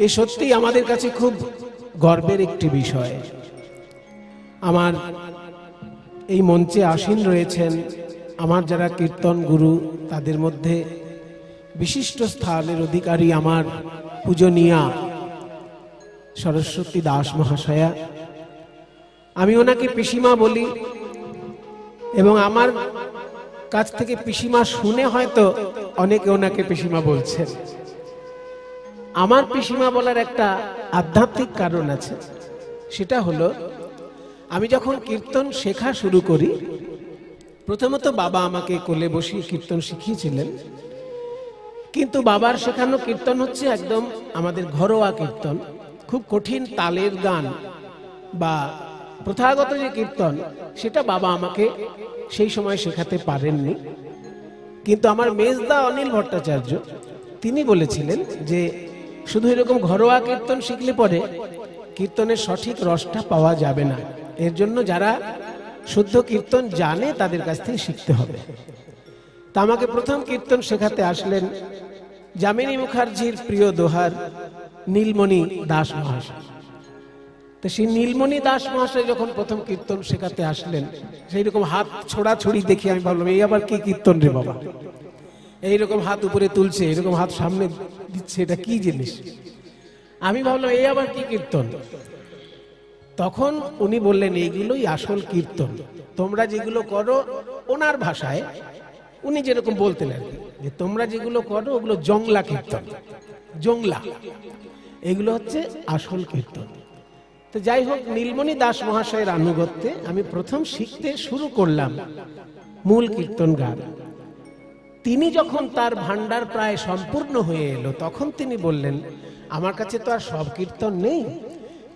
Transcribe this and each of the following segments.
এ সত্যি আমাদের কাছে খুব গর্বের একটি বিষয়। আমার এই মঞ্চে আসীন রয়েছেন আমার যারা কীর্তন গুরু, তাদের মধ্যে বিশিষ্ট স্থানের অধিকারী আমার পূজনীয়া সরস্বতী দাস মহাশয়া। আমি ওনাকে পিসিমা বলি এবং আমার কাছ থেকে পিসিমা শুনে হয়তো অনেকে ওনাকে পিসিমা বলছেন। আমার পিসিমা বলার একটা আধ্যাত্মিক কারণ আছে, সেটা হলো আমি যখন কীর্তন শেখা শুরু করি, প্রথমত বাবা আমাকে কোলে বসিয়ে কীর্তন শিখিয়েছিলেন, কিন্তু বাবার শেখানো কীর্তন হচ্ছে একদম আমাদের ঘরোয়া কীর্তন, খুব কঠিন তালের গান বা প্রথাগত যে কীর্তন সেটা বাবা আমাকে সেই সময় শেখাতে পারেননি। কিন্তু আমার মেজদা অনিল ভট্টাচার্য তিনি বলেছিলেন যে শুধু এরকম ঘরোয়া কীর্তন শিখলে পরে কীর্তনের সঠিক রসটা পাওয়া যাবে না, এর জন্য যারা শুদ্ধ কীর্তন জানে তাদের কাছ থেকে শিখতে হবে। তা আমাকে প্রথম কীর্তন শেখাতে আসলেন যামিনী মুখার্জির প্রিয় দোহার নীলমণি দাস মহাশয়। তো সেই নীলমণি দাস মহাশয় যখন প্রথম কীর্তন শেখাতে আসলেন, সেই রকম হাত ছোড়াছড়ি দেখি আমি ভাবলাম এই আবার কি কীর্তন রে বাবা, এইরকম হাত উপরে তুলছে, এরকম হাত সামনে দিচ্ছে, এটা কি জিনিস? আমি ভাবলাম এই আবার কি কীর্তন। তখন উনি বললেন এইগুলোই আসল কীর্তন, তোমরা যেগুলো করো, ওনার ভাষায় উনি যেরকম বলতেন আর কি, যে তোমরা যেগুলো করো ওগুলো জংলা কীর্তন, জংলা, এগুলো হচ্ছে আসল কীর্তন। তো যাই হোক, নীলমণি দাস মহাশয়ের আনুগত্যে আমি প্রথম শিখতে শুরু করলাম মূল কীর্তন গান। তিনি যখন তার ভান্ডার প্রায় সম্পূর্ণ হয়ে এলো, তখন তিনি বললেন আমার কাছে তো আর সব কীর্তন নেই,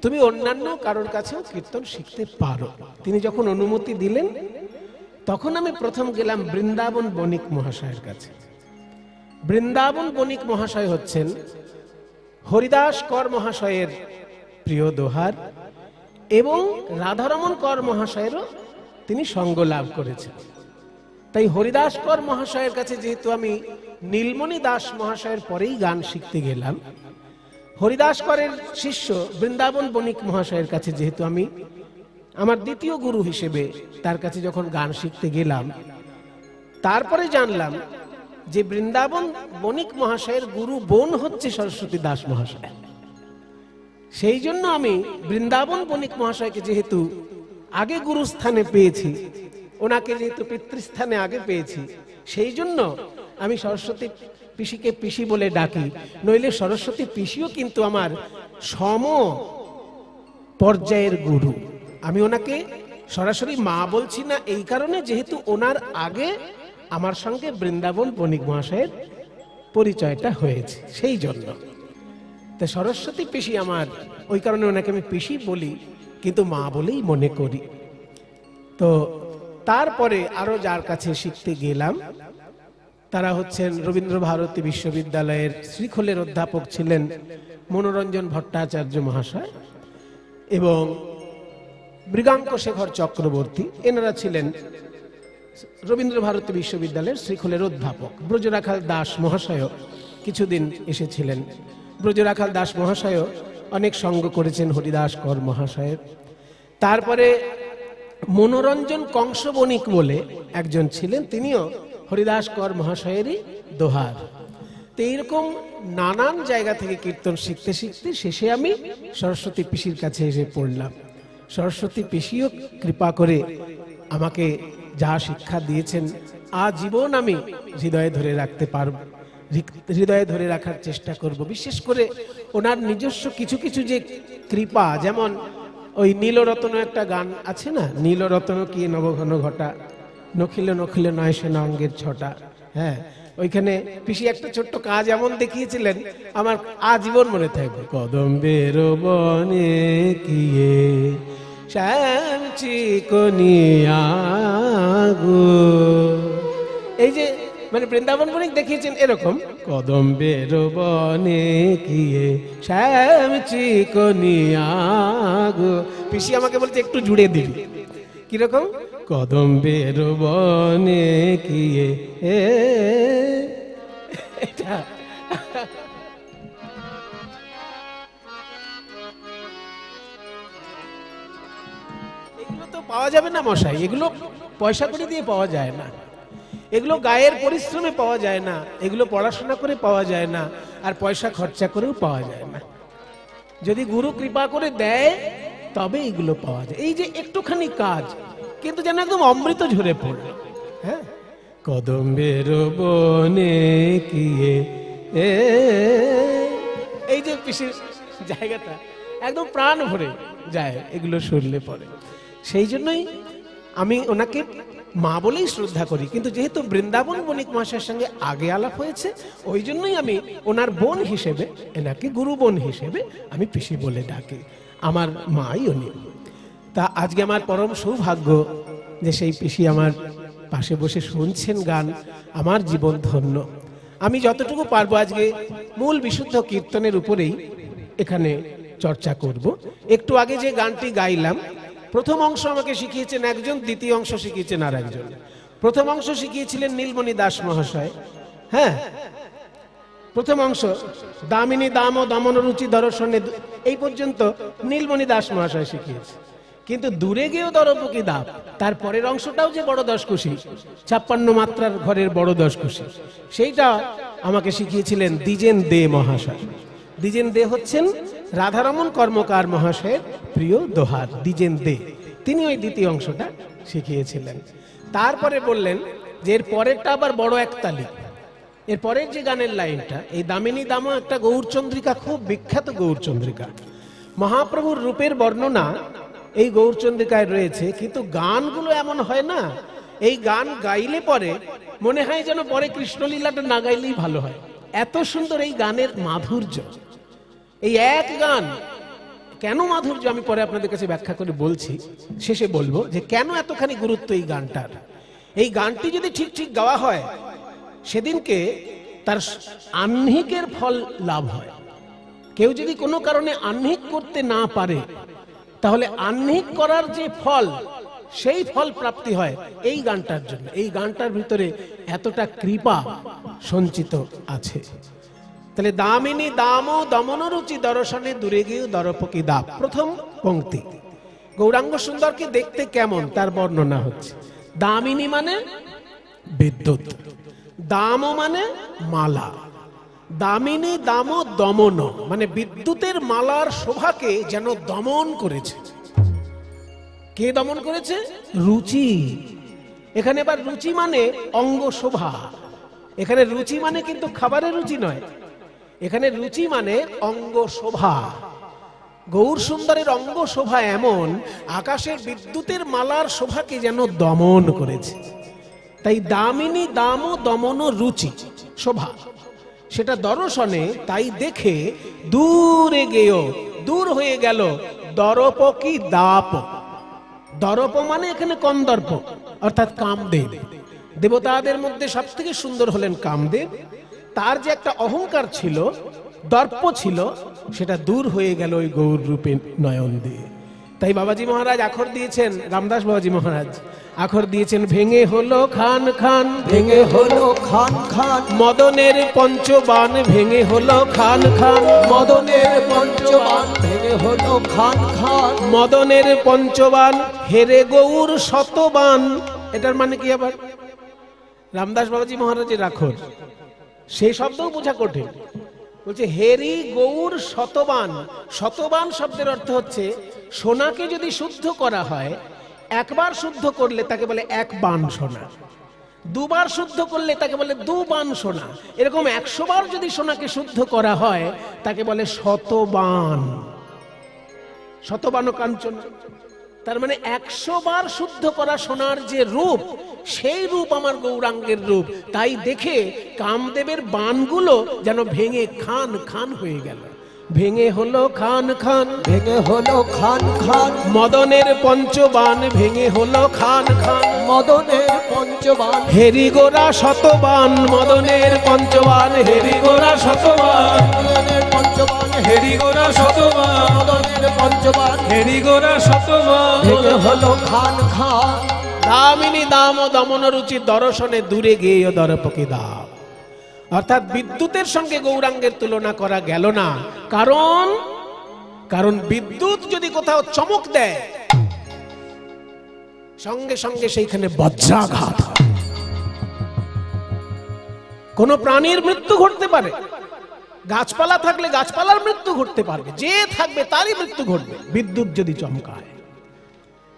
তুমি অন্যান্য কারোর কাছেও কীর্তন শিখতে পারো। তিনি যখন অনুমতি দিলেন, তখন আমি প্রথম গেলাম বৃন্দাবন বণিক মহাশয়ের কাছে। বৃন্দাবন বণিক মহাশয় হচ্ছেন হরিদাস কর মহাশয়ের প্রিয় দোহার এবং রাধারমণ কর মহাশয়েরও তিনি সঙ্গ লাভ করেছেন। তাই হরিদাস কর মহাশয়ের কাছে যেহেতু আমি নীলমণি দাস মহাশয়ের পরেই গান শিখতে গেলাম, হরিদাস করের শিষ্য বৃন্দাবন বণিক মহাশয়ের কাছে যেহেতু আমি আমার দ্বিতীয় গুরু হিসেবে তার কাছে যখন গান শিখতে গেলাম, তারপরে জানলাম যে বৃন্দাবন বণিক মহাশয়ের গুরু বোন হচ্ছে সরস্বতী দাস মহাশয়। সেই জন্য আমি বৃন্দাবন বণিক মহাশয়কে যেহেতু আগে গুরুস্থানে পেয়েছি, ওনাকে যেহেতু পিতৃস্থানে আগে পেয়েছি, সেই জন্য আমি সরস্বতী পিসিকে পিসি বলে ডাকি। নইলে সরস্বতী পিসিও কিন্তু আমার সম পর্যায়ের গুরু। আমি ওনাকে সরাসরি মা বলছি না এই কারণে, যেহেতু ওনার আগে আমার সঙ্গে বৃন্দাবন বণিক মহাশয়ের পরিচয়টা হয়েছে, সেই জন্য। তা সরস্বতী পিসি আমার, ওই কারণে ওনাকে আমি পিসি বলি, কিন্তু মা বলেই মনে করি। তো তারপরে আরো যার কাছে শিখতে গেলাম তারা হচ্ছেন রবীন্দ্র ভারতী বিশ্ববিদ্যালয়ের শ্রীখোলের অধ্যাপক ছিলেন মনোরঞ্জন ভট্টাচার্য মহাশয় এবং মৃগাঙ্ক শেখর চক্রবর্তী, এনারা ছিলেন রবীন্দ্র ভারতী বিশ্ববিদ্যালয়ের শ্রীখোলের অধ্যাপক। ব্রজরাখাল দাস মহাশয় কিছুদিন এসেছিলেন। ব্রজরাখাল দাস মহাশয় অনেক সঙ্গ করেছেন হরিদাস কর মহাশয়ের। তারপরে মনোরঞ্জন কংস বণিক বলে একজন ছিলেন, তিনিও হরিদাস কর মহাশয়েরই দোহার। তো এইরকম নানান জায়গা থেকে কীর্তন শিখতে শিখতে শেষে আমি সরস্বতী পিসির কাছে এসে পড়লাম। সরস্বতী পিসিও কৃপা করে আমাকে যা শিক্ষা দিয়েছেন আজীবন আমি হৃদয়ে ধরে রাখতে পারব, হৃদয়ে ধরে রাখার চেষ্টা করব। বিশেষ করে ওনার নিজস্ব কিছু কিছু যে কৃপা, যেমন ওই নীলরত্ন একটা গান আছে না, নীলরত্ন কি নবঘন ঘটা, নখিল নখিল নয় সেনা অঙ্গের ছটা। হ্যাঁ, ওইখানে পিসি একটা ছোট্ট কাজ এমন দেখিয়েছিলেন, আমার আজীবন মনে থাকবে। কদম্বের বনে কিয়ে শ্যাম চিকনিয়া গো, এই যে মানে বৃন্দাবন বণিক দেখিয়েছেন এরকম, কদম্বের বনে কিয়ে শ্যাম চিকনিয়া গো। পিসি আমাকে বলছে একটু জুড়ে দিবি, কিরকম? কদম্বের বনে কিয়ে, এটা পাওয়া যাবে না মশাই, এগুলো পয়সা করে দিয়ে পাওয়া যায় না, এগুলো গায়ের পরিশ্রমে পাওয়া যায় না, এগুলো পড়াশোনা করে পাওয়া যায় না, আর পয়সা খরচা করেও পাওয়া যায় না। যদি গুরু কৃপা করে দেয় তবে এগুলো পাওয়া যায়। এই যে একটুখানি কাজ, কিন্তু যেন একদম অমৃত ঝরে পড়ল। হ্যাঁ, কদম্বের বনে কিয়ে এই যে পিসির জায়গাটা একদম প্রাণ ভরে যায় এগুলো শুনলে পরে। সেই জন্যই আমি ওনাকে মা বলেই শ্রদ্ধা করি, কিন্তু যেহেতু বৃন্দাবন বণিক মহাশয়ের সঙ্গে আগে আলাপ হয়েছে, ওই জন্যই আমি ওনার বোন হিসেবে, এনাকে গুরু বোন হিসেবে আমি পিসি বলে ডাকি। আমার মাই উনি। তা আজকে আমার পরম সৌভাগ্য যে সেই পিসি আমার পাশে বসে শুনছেন গান, আমার জীবন ধন্য। আমি যতটুকু পারবো আজকে মূল বিশুদ্ধ কীর্তনের উপরেই এখানে চর্চা করব। একটু আগে যে গানটি গাইলাম, প্রথম অংশ আমাকে শিখিয়েছেন একজন, দ্বিতীয় অংশ শিখিয়েছেন আর একজন। প্রথম অংশ শিখিয়েছিলেন নীলমণি দাস মহাশয়। হ্যাঁ, প্রথম অংশ দামিনী দাম ও দমন রুচি দর্শনে, এই পর্যন্ত নীলমণি দাস মহাশয় শিখিয়েছে। কিন্তু দূরে গিয়েও দরপকি দাপ, তার পরের অংশটাও যে বড় দশকুশি, 56 মাত্রার ঘরের বড় দশকুশি, সেইটা আমাকে শিখিয়েছিলেন দ্বিজেন দে মহাশয়। দ্বিজেন দে হচ্ছেন রাধারমণ কর্মকার মহাশয়ের প্রিয় দোহার দ্বিজেন দে, তিনি ওই দ্বিতীয় অংশটা শিখিয়েছিলেন। তারপরে বললেন যে এর পরেরটা আবার বড় একতালি। এর পরের যে গানের লাইনটা, এই দামিনী দামও একটা গৌরচন্দ্রিকা, খুব বিখ্যাত গৌরচন্দ্রিকা। মহাপ্রভুর রূপের বর্ণনা এই গৌরচন্দ্রিকায় রয়েছে, কিন্তু গানগুলো এমন হয় না, এই গান গাইলে পরে মনে হয় যেন পরে কৃষ্ণলীলাটা না গাইলেই ভালো হয়, এত সুন্দর এই গানের মাধুর্য। এই এক গান কেন মাধুর্য আমি পরে আপনাদের কাছে ব্যাখ্যা করে বলছি, শেষে বলবো যে কেন এতখানি গুরুত্ব এই গানটার। এই গানটি যদি ঠিক ঠিক গাওয়া হয়, সেদিনকে তার আহ্নিকের ফল লাভ হয়। কেউ যদি কোনো কারণে আহ্নিক করতে না পারে, তাহলে আহ্নিক করার যে ফল, সেই ফল প্রাপ্তি হয় এই গানটার জন্য। এই গানটার ভিতরে এতটা কৃপা সঞ্চিত আছে। তাহলে দামিনী দাম দমন রুচি দর্শনে দূরে গিয়ে দরপকি দাপ, প্রথম পংক্তি। গৌরাঙ্গ সুন্দরকে দেখতে কেমন তার বর্ণনা হচ্ছে। দামিনী মানে বিদ্যুৎ, দাম মানে মালা। দামিনী দাম দমন মানে বিদ্যুতের মালার শোভাকে যেন দমন করেছে। কে দমন করেছে? রুচি। এখানে এবার রুচি মানে অঙ্গ শোভা। এখানে রুচি মানে কিন্তু খাবারের রুচি নয়, এখানে রুচি মানে অঙ্গ শোভা। গৌর সুন্দরের অঙ্গ শোভা এমন, আকাশের বিদ্যুতের মালার শোভাকে যেন দমন করেছে। তাই দামিনী দাম দমন রুচি শোভা, সেটা দর্শনে, তাই দেখে দূরে গেও, দূর হয়ে গেল দরপকি দাপ। দরপ মানে এখানে কন্দর্প, অর্থাৎ কামদেব। দেবতাদের মধ্যে সব থেকে সুন্দর হলেন কামদেব। তার যে একটা অহংকার ছিল, দর্প ছিল, সেটা দূর হয়ে গেল ওই গৌর রূপে নয়ন দিয়ে। তাই বাবাজি মহারাজ আখর দিয়েছেন, রামদাস বাবাজি মহারাজ আখর দিয়েছেন, ভেঙে হলো খান খান, ভেঙে হলো খান খান, মদনের পঞ্চবান ভেঙে হলো খান খান, মদনের পঞ্চবান ভেঙে হলো খান খান, মদনের পঞ্চবান হেরে গৌর শতবান। এটার মানে কি আবার? রামদাস বাবাজি মহারাজের আখর, সেই শব্দও বোঝা কঠিন। বলছে হেরি গৌর শতবান। শতবান শব্দের অর্থ হচ্ছে সোনাকে যদি শুদ্ধ করা হয়, একবার শুদ্ধ করলে তাকে বলে এক বান সোনা, দুবার শুদ্ধ করলে তাকে বলে দু বান সোনা, এরকম 100 বার যদি সোনাকে শুদ্ধ করা হয় তাকে বলে শতবান। শতবান কাঞ্চন, তার মানে 100 বার শুদ্ধ করা সোনার যে রূপ, সেই রূপ আমার গৌরাঙ্গের রূপ। তাই দেখে কামদেবের বানগুলো যেন ভেঙে খান খান হয়ে গেল। ভেঙে হলো খান খান, ভেঙে হলো খান খান, মদনের পঞ্চবান ভেঙে হলো খান খান, মদনের পঞ্চবান হেরি গোরা শতবান, মদনের পঞ্চবান হেরি গোরা শতবান, মদনের পঞ্চবান হেরি গোরা শতবান, মদনের পঞ্চবান হেরি গোরা শতবান, ভেঙে হলো খান খান। দামিনী দাম ও দমন রুচি দর্শনে দূরে গিয়ে দরপকি দাপ। অর্থাৎ বিদ্যুতের সঙ্গে গৌরাঙ্গের তুলনা করা গেল না। কারণ বিদ্যুৎ যদি কোথাও চমক দেয়, সঙ্গে সঙ্গে সেইখানে বজ্রাঘাত হয়। কোন প্রাণীর মৃত্যু ঘটতে পারে, গাছপালা থাকলে গাছপালার মৃত্যু ঘটতে পারবে, যে থাকবে তারই মৃত্যু ঘটবে বিদ্যুৎ যদি চমকায়।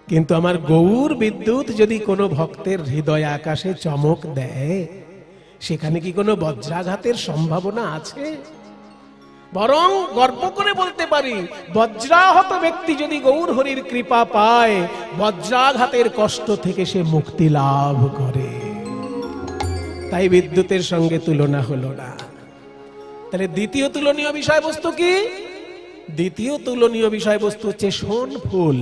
কিন্তু আমার গৌর বিদ্যুৎ যদি কোনো ভক্তের হৃদয় আকাশে চমক দেয়, সেখানে কি কোনো বজ্রাঘাতের সম্ভাবনা আছে? বরং গর্ব করে বলতে পারি, বজ্রাহত ব্যক্তি যদি গৌর হরির কৃপা পায়, বজ্রাঘাতের কষ্ট থেকে সে মুক্তি লাভ করে। তাই বিদ্যুতের সঙ্গে তুলনা হলো না। তাহলে দ্বিতীয় তুলনীয় বিষয়বস্তু কি? দ্বিতীয় তুলনীয় বিষয়বস্তু হচ্ছে সোন ফুল।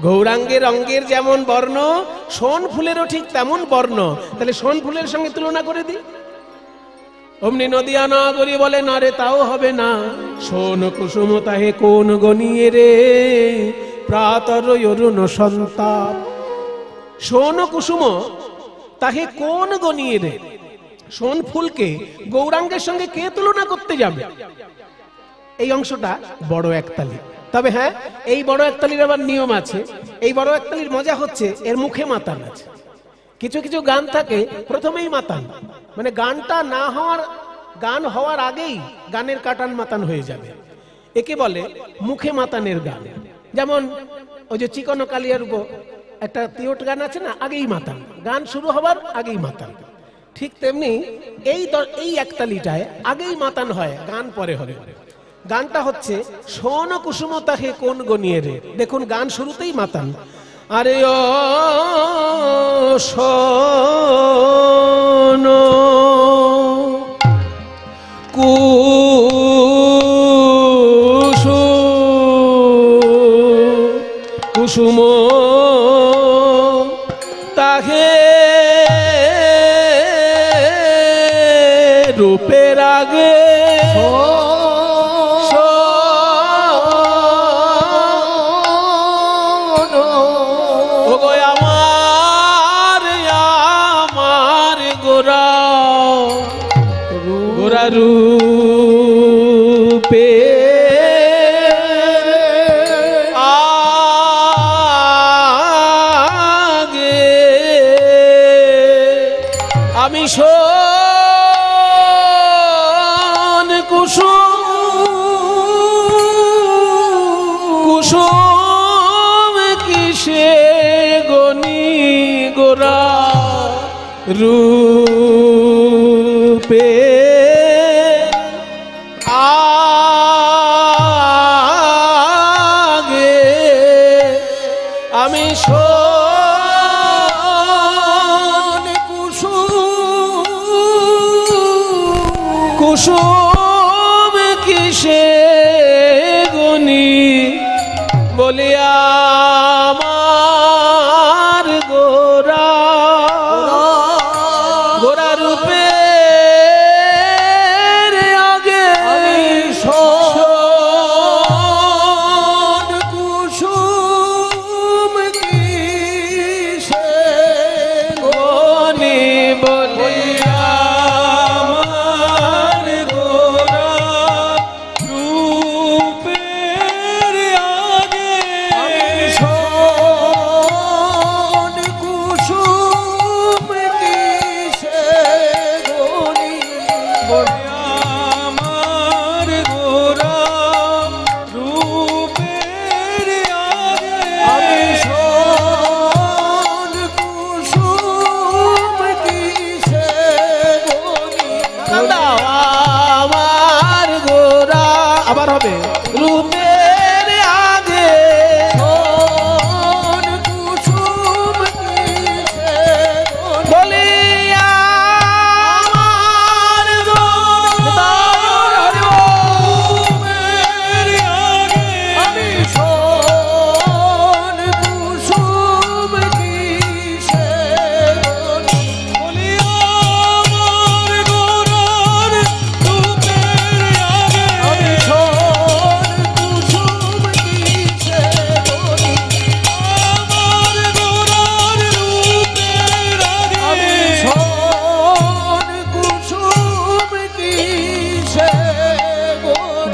গৌরাঙ্গের অঙ্গের যেমন বর্ণ, সোন ফুলেরও ঠিক তেমন বর্ণ। তাহলে সোন ফুলের সঙ্গে তুলনা করে দিই। অমনি নদিয়া নগরী বলে, না রে তাও হবে না। সোন কুসুম তাহে কোন গনিয়ে রে, প্রাতর অরুণ সন্তাপ। সোন কুসুম তাহে কোন গনিয়ে রে, সোন ফুলকে গৌরাঙ্গের সঙ্গে কে তুলনা করতে যাবে? এই অংশটা বড় একতালি। তবে হ্যাঁ, এই বড় একতালির আবার নিয়ম আছে। এই বড় একতালির মজা হচ্ছে এর মুখে মাতান আছে। কিছু কিছু গান থাকে প্রথমেই মাতান, মানে গানটা না হওয়ার, গান হওয়ার আগেই গানের কাটান মাতান হয়ে যাবে। একে বলে মুখে মাতানের গান। যেমন ওই যে চিকন কালিয়ার উপর একটা তিওট গান আছে না, আগেই মাতান, গান শুরু হবার আগেই মাতান। ঠিক তেমনি এই একতালিটায় আগেই মাতান হয়, গান পরে হবে। গানটা হচ্ছে সোন কুসুম তাহে কোন গনিয়ে রে। দেখুন গান শুরুতেই মাতান, আরে ও সোন কুসুম তাহে রূপের আগে রূপে আগে আমি সোন কুসুম কিসে গনি গোরা রূপে আগে আমি সোন কুসুম কিসে গুনি বলিয়া আমার গোরা গোরা রূপে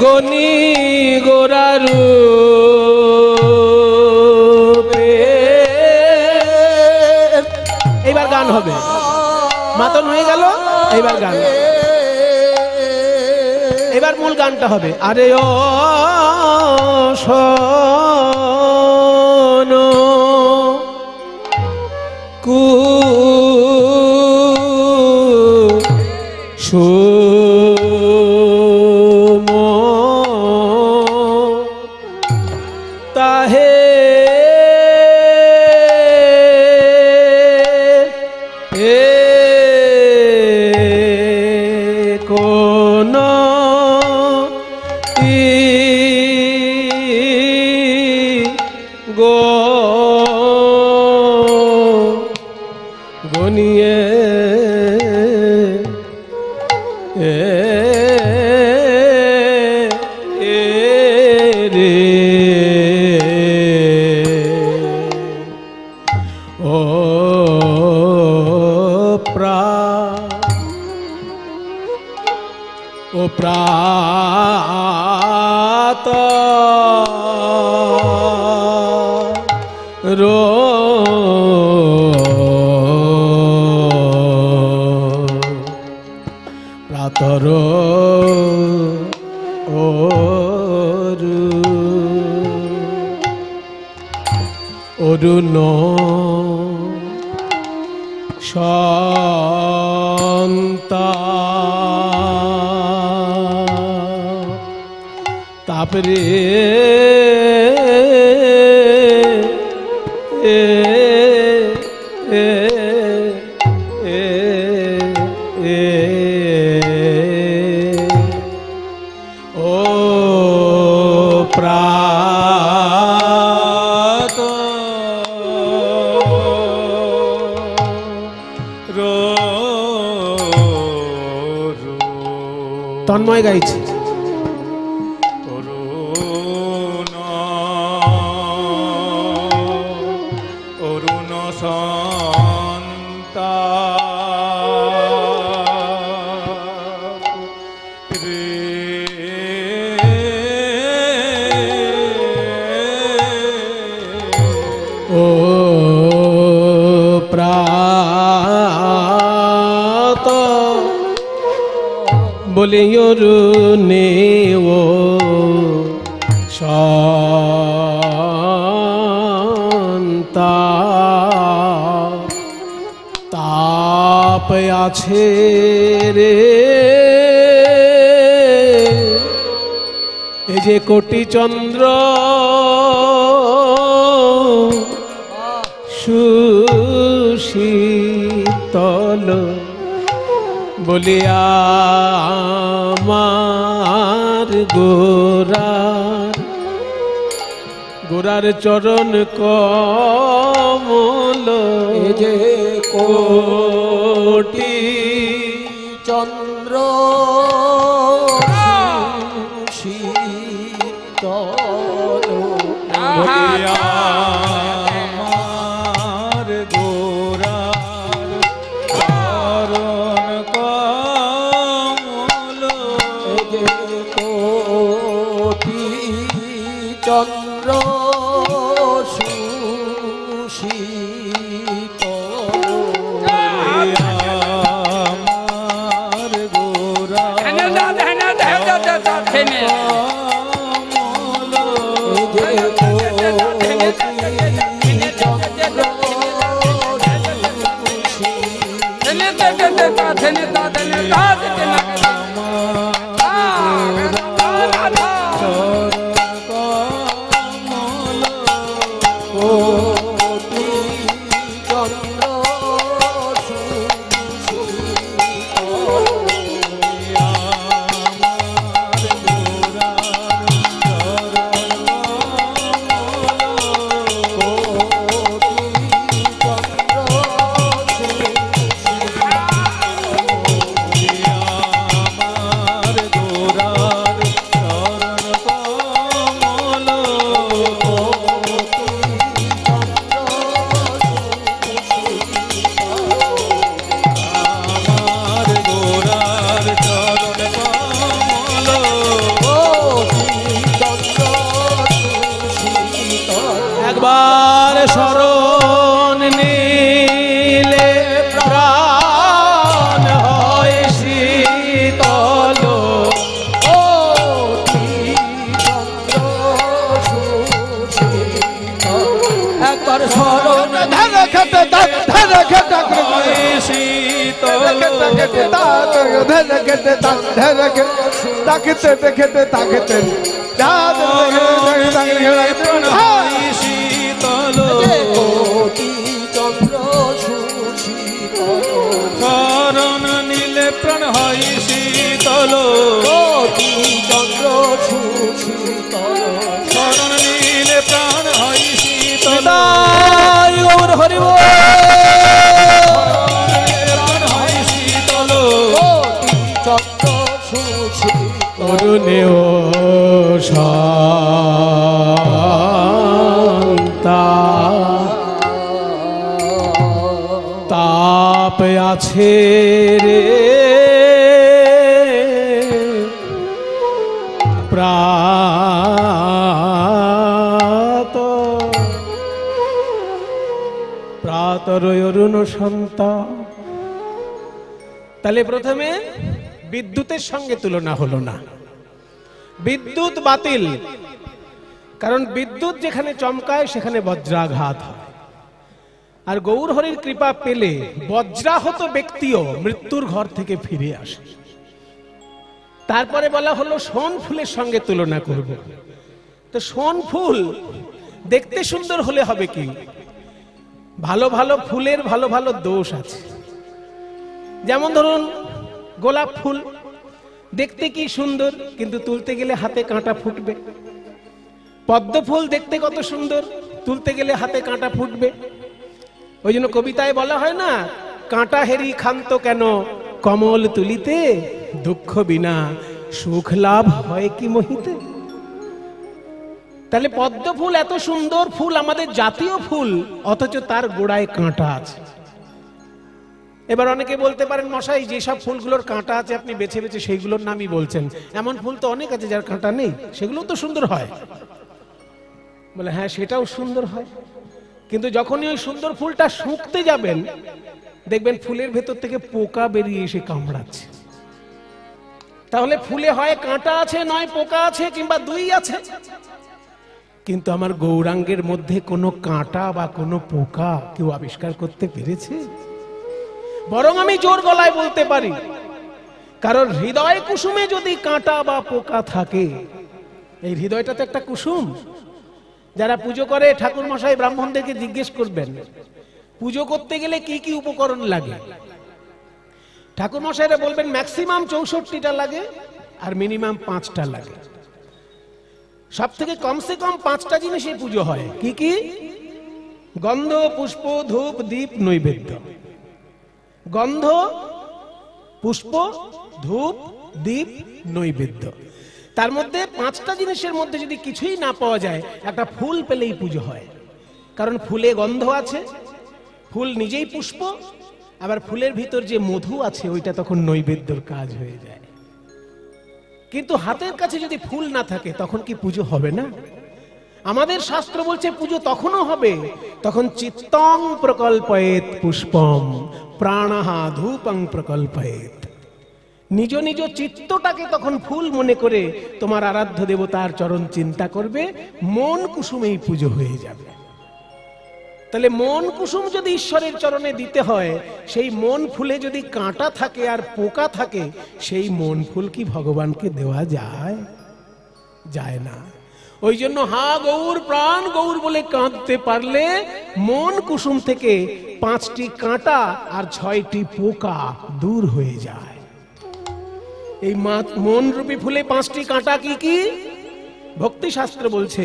গনি গোরা রূপে মাতন হয়ে গেল, এইবার গান, এবার মূল গানটা হবে। আরে ও শোনো কুসুম তাহে কোন গনিয়ে রে ও প্রাত রো প্রাতর অরুণ সন্তা তাপরে ও প্রাত তন্ময় গাইছে। অরুণ সন্তা ও প্রাত বলে অরুণে ও সন্তা তাপ আছে রে এই যে কোটি চন্দ্র সুশীতল বলিয়া আমার গোরার চরণ কমল এ যে কোটি চন্দ্র শীতল বলিয়া আমার গোরার চরণ কমল এ যে কোটি চন্দ্র সুশীতল আমার গোরার একবার শরণ নিলে প্রাণ চরণ নীলে প্রাণ হয় শীতল, চন্দ্র সুশীতল, চরণ নীলে প্রাণ হয় শীতল, গৌর হরি বল। প্রাণ হয় শীতল, চন্দ্র সুশীতল, অরুণেও শান্তা তাপ আছে রে প্রাতর অরুণ শান্তা। তাহলে প্রথমে বিদ্যুতের সঙ্গে তুলনা হলো না, বিদ্যুৎ বাতিল, কারণ বিদ্যুৎ যেখানে চমকায় সেখানে বজ্রাঘাত হয়। আর গৌর হরির কৃপা পেলে বজ্রাহত ব্যক্তিও মৃত্যুর ঘর থেকে ফিরে আসে। তারপরে বলা হলো সোন ফুলের সঙ্গে তুলনা করব। তো সোন ফুল দেখতে সুন্দর হলে হবে কি? ভালো ভালো ফুলের ভালো ভালো দোষ আছে। যেমন ধরুন গোলাপ ফুল দেখতে কি সুন্দর, কিন্তু তুলতে গেলে হাতে কাঁটা ফুটবে। পদ্ম ফুল দেখতে কত সুন্দর, তুলতে গেলে হাতে কাঁটা ফুটবে। ওই জন্য কবিতায় বলা হয় না, কাঁটা হেরি খান্ত কেন কমল তুলিতে, দুঃখ বিনা সুখ লাভ হয় কি মহিতে। তাহলে পদ্ম ফুল এত সুন্দর ফুল, আমাদের জাতীয় ফুল, অথচ তার গোড়ায় কাঁটা আছে। এবার অনেকে বলতে পারেন, মশাই যেসব ফুলগুলোর কাঁটা আছে আপনি বেছে বেছে সেইগুলোর নামই বলছেন, এমন ফুল তো অনেক আছে যার কাঁটা নেই, সেগুলো তো সুন্দর হয়। বলে হ্যাঁ, সেটাও সুন্দর হয়, কিন্তু যখনই ওই সুন্দর ফুলটা শুকতে যাবেন দেখবেন ফুলের ভেতর থেকে পোকা বেরিয়ে এসে কামড়াচ্ছে। তাহলে ফুলে হয় কাঁটা আছে, নয় পোকা আছে, কিংবা দুই আছে। কিন্তু আমার গৌরাঙ্গের মধ্যে কোনো কাঁটা বা কোনো পোকা কেউ আবিষ্কার করতে পেরেছে? বরং আমি জোর গলায় বলতে পারি, কারণ হৃদয় কুসুমে যদি কাঁটা বা পোকা থাকে, এই হৃদয়টা তো একটা কুসুম। যারা পুজো করে ঠাকুর মশাই ব্রাহ্মণদেরকে জিজ্ঞেস করবেন, পুজো করতে গেলে কি কি উপকরণ লাগে? ঠাকুর মশাইরা বলবেন ম্যাক্সিমাম 64টা লাগে, আর মিনিমাম 5টা লাগে। সব থেকে কমসে কম 5টা জিনিসে পুজো হয়। কি কি? গন্ধ, পুষ্প, ধূপ, দীপ, নৈবেদ্য। গন্ধ, পুষ্প, ধূপ, দীপ, নৈবেদ্য। তার মধ্যে 5টা জিনিসের মধ্যে যদি কিছুই না পাওয়া যায়, একটা ফুল পেলেই পুজো হয়। কারণ ফুলে গন্ধ আছে, ফুল নিজেই পুষ্প, আবার ফুলের ভিতর যে মধু আছে ওইটা তখন নৈবেদ্যর কাজ হয়ে যায়। কিন্তু হাতের কাছে যদি ফুল না থাকে তখন কি পুজো হবে না? আমাদের শাস্ত্র বলছে পুজো তখনও হবে, তখন চিত্তং প্রকল্পয়েত পুষ্পম প্রাণহা ধূপং প্রকল্পয়েত। নিজ নিজ চিত্তটাকে তখন ফুল মনে করে তোমার আরাধ্য দেবতার চরণ চিন্তা করবে, মন কুসুমেই পুজো হয়ে যাবে। তাহলে মন কুসুম যদি ঈশ্বরের চরণে দিতে হয়, সেই মন ফুলে যদি কাঁটা থাকে আর পোকা থাকে, সেই মন ফুল কি ভগবানকে দেওয়া যায়? যায় না। ওই জন্য হা গৌর প্রাণ গৌর বলে কাঁদতে পারলে মন কুসুম থেকে 5টি কাঁটা আর 6টি পোকা দূর হয়ে যায়। এই মন রূপী ফুলে 5টি কাঁটা কি কি? ভক্তি শাস্ত্র বলছে,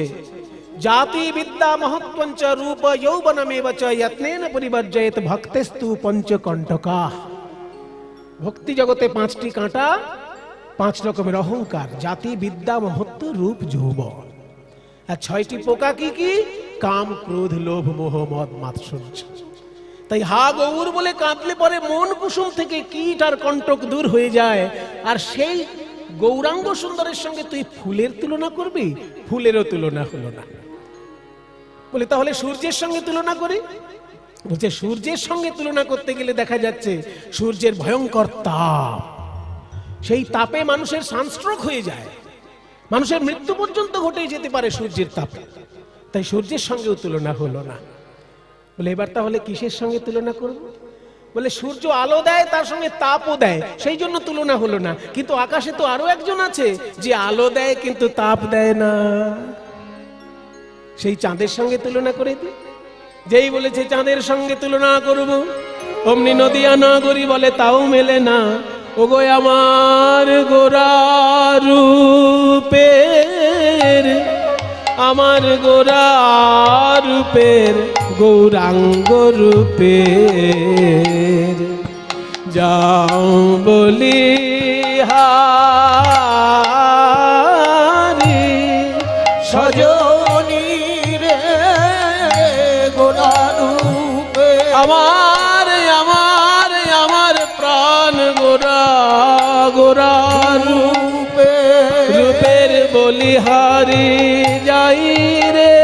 জাতি বিদ্যা মহত্বঞ্চ রূপ যৌবনমেব চ যত্নেন পরিবর্জয়েত ভক্তেস্তু পঞ্চকণ্টকা। ভক্তি জগতে 5টি কাঁটা, 5 রকমের অহংকার, জাতি বিদ্যা মহত্ব রূপ যৌবন। আর 6টি পোকা কি কি? কাম, ক্রোধ, লোভ, মোহ, মদ, মাৎসর্য। তাই হা গৌর বলে কাঁদলে পরে মন কুসুম থেকে কীট আর কণ্টক দূর হয়ে যায়। আর সেই গৌরাঙ্গ সুন্দরের সঙ্গে তুই ফুলের তুলনা করবি? ফুলেরও তুলনা হলো না। বলে তাহলে সূর্যের সঙ্গে তুলনা করি? বলছে সূর্যের সঙ্গে তুলনা করতে গেলে দেখা যাচ্ছে সূর্যের ভয়ঙ্কর তাপ, সেই তাপে মানুষের সানস্ট্রোক হয়ে যায়, মানুষের মৃত্যু পর্যন্ত ঘটে যেতে পারে সূর্যের তাপে। তাই সূর্যের সঙ্গেও তুলনা হলো না। বলে এবার তাহলে কিসের সঙ্গে তুলনা করব? বলে সূর্য আলো দেয়, তার সঙ্গে তাপও দেয়, সেই জন্য তুলনা হলো না। কিন্তু আকাশে তো আরো একজন আছে যে আলো দেয় কিন্তু তাপ দেয় না, সেই চাঁদের সঙ্গে তুলনা করে দিই। যেই বলেছে চাঁদের সঙ্গে তুলনা করব, অমনি নদিয়া নগরী বলে তাও মেলে না। ওগো আমার গোরা রূপের, আমার গোরা রূপের, গৌরাঙ্গ রূপের যাও বলি হারি সজনী রে গোরা রূপে, আমার আমার আমার প্রাণ গোরা গোরা রূপে রূপের বলিহারি যাই রে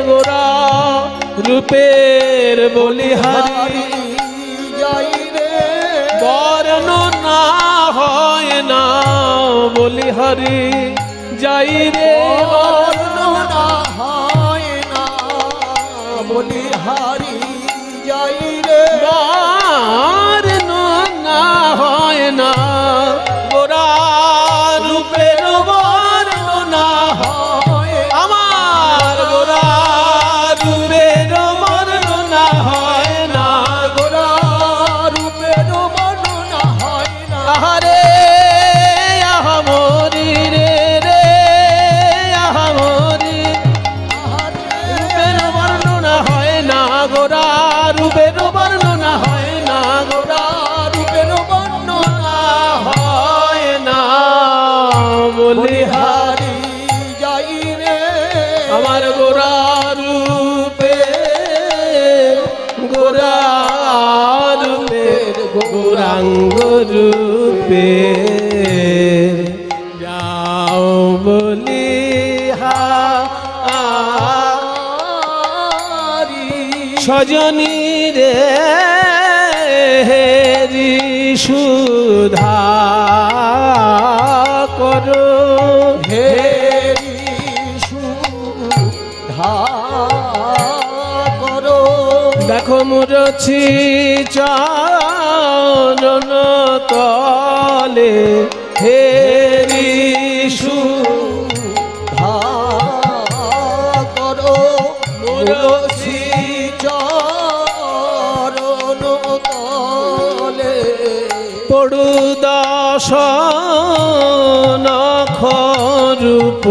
গোরা রূপের বলিহারি যাই রে, বর্ণনা হয় না বলিহারি যাই রে বর্ণনা হয় না বলিহারি যাই রে, বর্ণনা হয় না গোরা রূপের বর্ণনা হয় আমার গোরা রূপের বর্ণনা হয় না গোরা রূপের বর্ণনা হয় না। আহারে আহামরি রে রে আহামরি রূপের বর্ণনা হয় না গোরা রূপের বর্ণনা হয় না গোরা রূপের বর্ণনা হয় না বলিহারি বলিহারি যাই রে, আমার গোরা রূপে গোরা রূপের গৌরাঙ্গ রূপে যাও বলি হারি সজনী রে হেরি সুধা করো হেরি সুধা করো, দেখো মুরছি চরণ তলে হেরি সুধা করো, মুরছি চরণ তলে পড়ু দশ নখ রূপ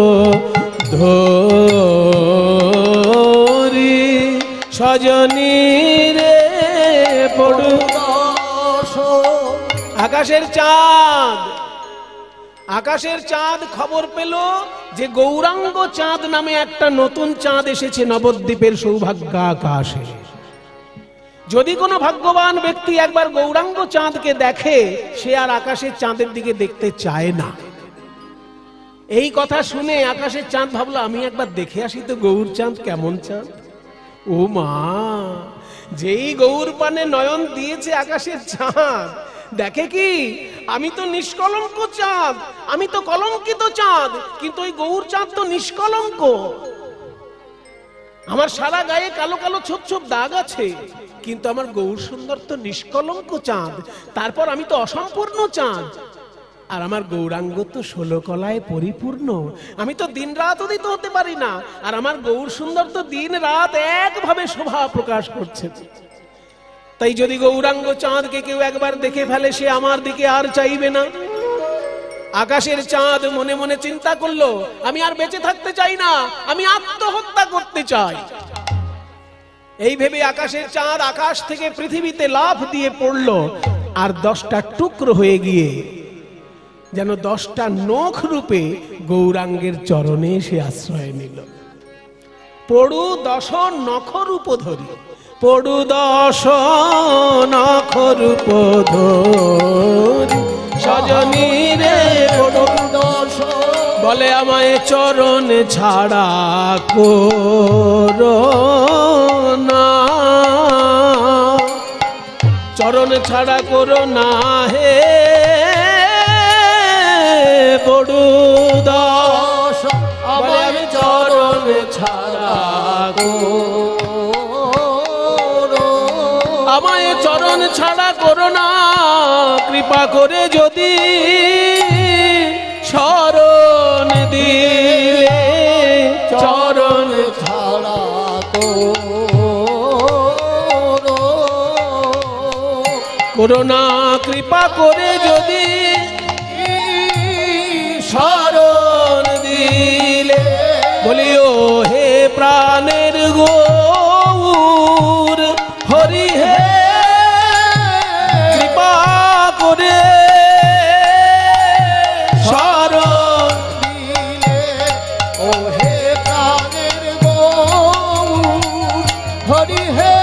ধরি সজনী রে পড়ু দশ আকাশের চাঁদ, আকাশের চাঁদ খবর পেল যে গৌরাঙ্গ চাঁদ নামে একটা নতুন চাঁদ এসেছে নবদ্বীপের সৌভাগ্য আকাশে। যদি কোনো ভাগ্যবান ব্যক্তি একবার গৌরাঙ্গ চাঁদকে দেখে, সে আর আকাশের চাঁদের দিকে দেখতে চায় না। এই কথা শুনে আকাশের চাঁদ ভাবলো আমি একবার দেখে আসি তো গৌর চাঁদ কেমন চাঁদ। ও মা, যেই গৌর পানে নয়ন দিয়েছে আকাশের চাঁদ, দেখে কি আমি তো নিষ্কলঙ্ক চাঁদ, আমি তো কলঙ্কিত চাঁদ, কিন্তু ওই গৌর চাঁদ তো নিষ্কলঙ্ক। আমার সারা গায়ে কালো কালো ছোপ ছোপ দাগ আছে, কিন্তু আমার গৌর সুন্দর তো নিষ্কলঙ্ক চাঁদ। তারপর আমি তো অসম্পূর্ণ চাঁদ, আর আমার গৌরাঙ্গ তো 16 কলায় পরিপূর্ণ। আমি তো দিন রাত উদিত হতে পারি না, আর আমার গৌর সুন্দর তো দিন রাত একভাবে শোভা প্রকাশ করছে। তাই যদি গৌরাঙ্গ চাঁদকে কেউ একবার দেখে ফেলে, সে আমার দিকে আর চাইবে না। আকাশের চাঁদ মনে মনে চিন্তা করলো, আমি আর বেঁচে থাকতে চাই না, আমি আত্মহত্যা করতে চাই। এই ভেবে আকাশের চাঁদ আকাশ থেকে পৃথিবীতে লাফ দিয়ে পড়লো, আর 10টা টুকরো হয়ে গিয়ে যেন 10টা নখ রূপে গৌরাঙ্গের চরণে সে আশ্রয় নিল। পড়ু 10 নখ রূপ ধরি, পড়ু 10 নখ রূপ ধরি সজনী রে পড়ু দশ বলে আমায় চরণ ছাড়া করো না, চরণ ছাড়া করো না হে পড়ু দশ বলে আমি চরণ ছাড়া করো আমায় চরণ ছাড়া করো না কৃপা করে যদি শরণ দিলে চরণ ছাড়া করো না কৃপা করে যদি শরণ দিলে বলিও হে প্রাণের গৌর হরি হে কৃপা করে শরণ দিলে ও হে প্রাণের গৌর হরি হে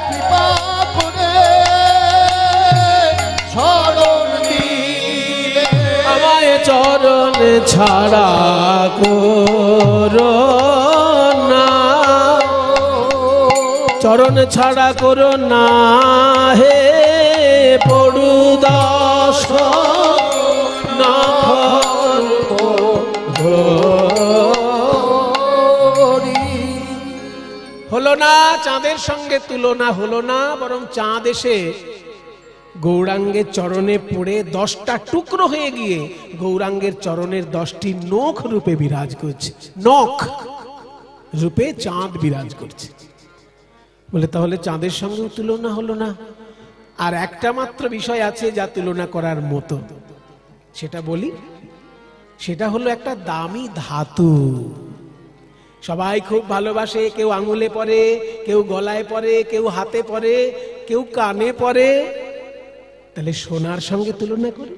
কৃপা করে শরণ দিলে আমায় চরণ ছাড়া করো না চরণ ছাড়া করো না হে পড়ুদাস না হলো না চাঁদের সঙ্গে তুলনা হলো না বরং চাঁদ এসে গৌরাঙ্গের চরণে পড়ে 10টা টুকরো হয়ে গিয়ে গৌরাঙ্গের চরণের 10টি নখ রূপে বিরাজ করছে নখ রূপে চাঁদ বিরাজ করছে বলে তাহলে চাঁদের সঙ্গেও তুলনা হলো না আর একটা মাত্র বিষয় আছে যা তুলনা করার মতো সেটা বলি সেটা হলো একটা দামি ধাতু সবাই খুব ভালোবাসে কেউ আঙুলে পরে কেউ গলায় পরে কেউ হাতে পরে কেউ কানে পরে তাহলে সোনার সঙ্গে তুলনা করি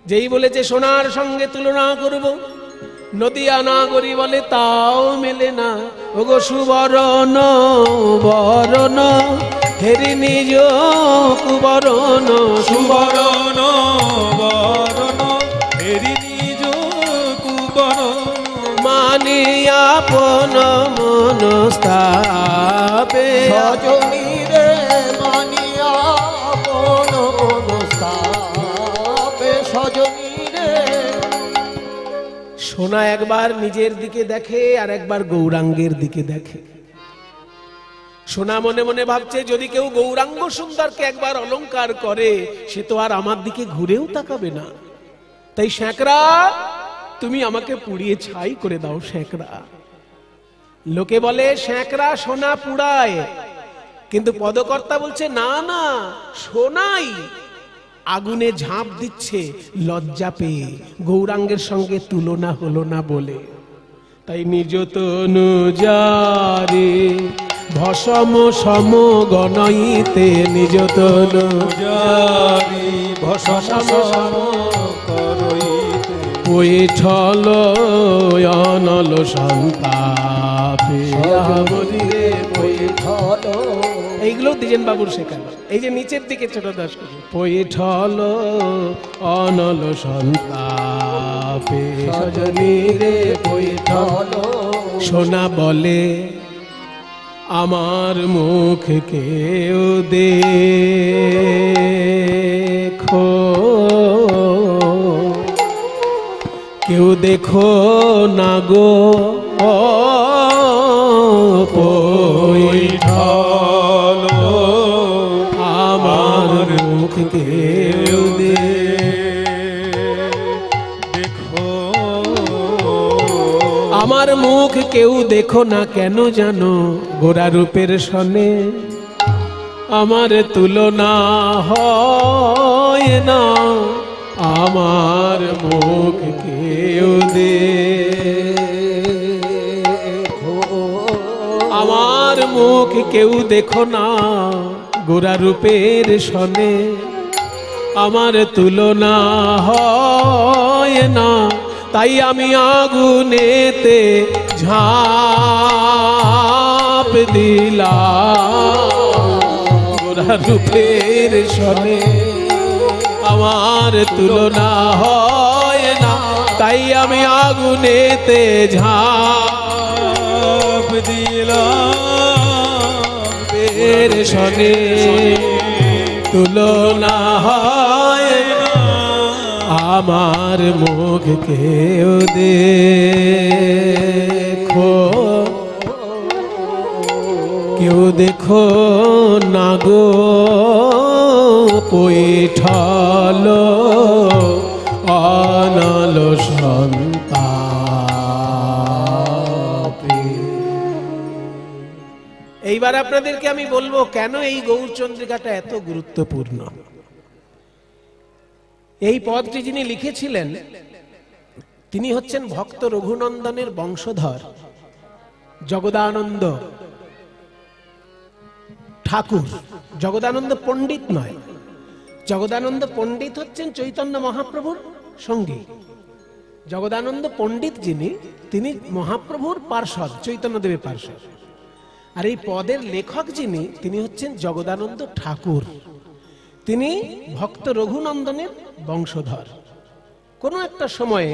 যেই বলেছে সোনার সঙ্গে তুলনা করব নদিয়া নাগরী বলে তাও মেলে না ওগো সুবরণ বরণ হেরি নিজ কুবরণ সুবরণ বরণ হেরি নিজ কুবরণ মানি আপন মনস্তাপে সজনী রে মানিয়া আপন মনস্তাপে সজনী রে সোনা একবার নিজের দিকে দেখে আর একবার গৌরাঙ্গের দিকে দেখে সোনা মনে মনে ভাবছে যদি কেউ গৌরাঙ্গ সুন্দরকে একবার অলংকার করে সে তো আর আমার দিকে ঘুরেও তাকাবে না তাই শ্যাকরা তুমি আমাকে পুড়িয়ে ছাই করে দাও শ্যাকরা লোকে বলে শ্যাকরা সোনা পুড়ায় কিন্তু পদকর্তা বলছে না না সোনাই আগুনে ঝাঁপ দিচ্ছে লজ্জা পেয়ে গৌরাঙ্গের সঙ্গে তুলনা হলো না বলে তাই নিজ তনু যারে ভসম সম গণইতে নিজ তনু জারি ভসম সম করইতে পৈঠল অনল সন্তাপে বলি রে পৈঠল এইগুলো দ্বিজেন বাবুর শেখানো এই যে নিচের দিকে ছোট দাস পৈঠল অনল সন্তাপে সজনী রে পৈঠল সোনা বলে আমার মুখ কেউ দেখো কেউ দেখো না গো পৈঠল আমার মুখ কেউ দেখো আমার মুখ কেউ দেখো না কেন জানো গোরা রূপের সনে আমার তুলনা হয় না আমার মুখ কেউ দেখো আমার মুখ কেউ দেখো না গোরা রূপের সনে আমার তুলনা হয় না তাই আমি আগুনেতে ঝাঁপ দিলাম গোরা রূপের সনে আমার তুলনা হয় না তাই আমি আগুনেতে ঝাঁপ দিলাম এর সনে তুলনা হয় না আমার মুখ কেউ দেখো কেউ দেখো না গো পৈঠাল আনালো সন্তাপে। এইবার আপনাদেরকে আমি বলবো কেন এই গৌরচন্দ্রিকাটা এত গুরুত্বপূর্ণ। এই পদটি যিনি লিখেছিলেন তিনি হচ্ছেন ভক্ত রঘুনন্দনের বংশধর জগদানন্দ ঠাকুর। জগদানন্দ পণ্ডিত নয়, জগদানন্দ পণ্ডিত হচ্ছেন চৈতন্য মহাপ্রভুর সঙ্গী। জগদানন্দ পণ্ডিত যিনি, তিনি মহাপ্রভুর পার্ষদ, চৈতন্যদেবের পার্ষদ। আর এই পদের লেখক যিনি, তিনি হচ্ছেন জগদানন্দ ঠাকুর। তিনি ভক্ত রঘুনন্দনের বংশধর। কোনো একটা সময়ে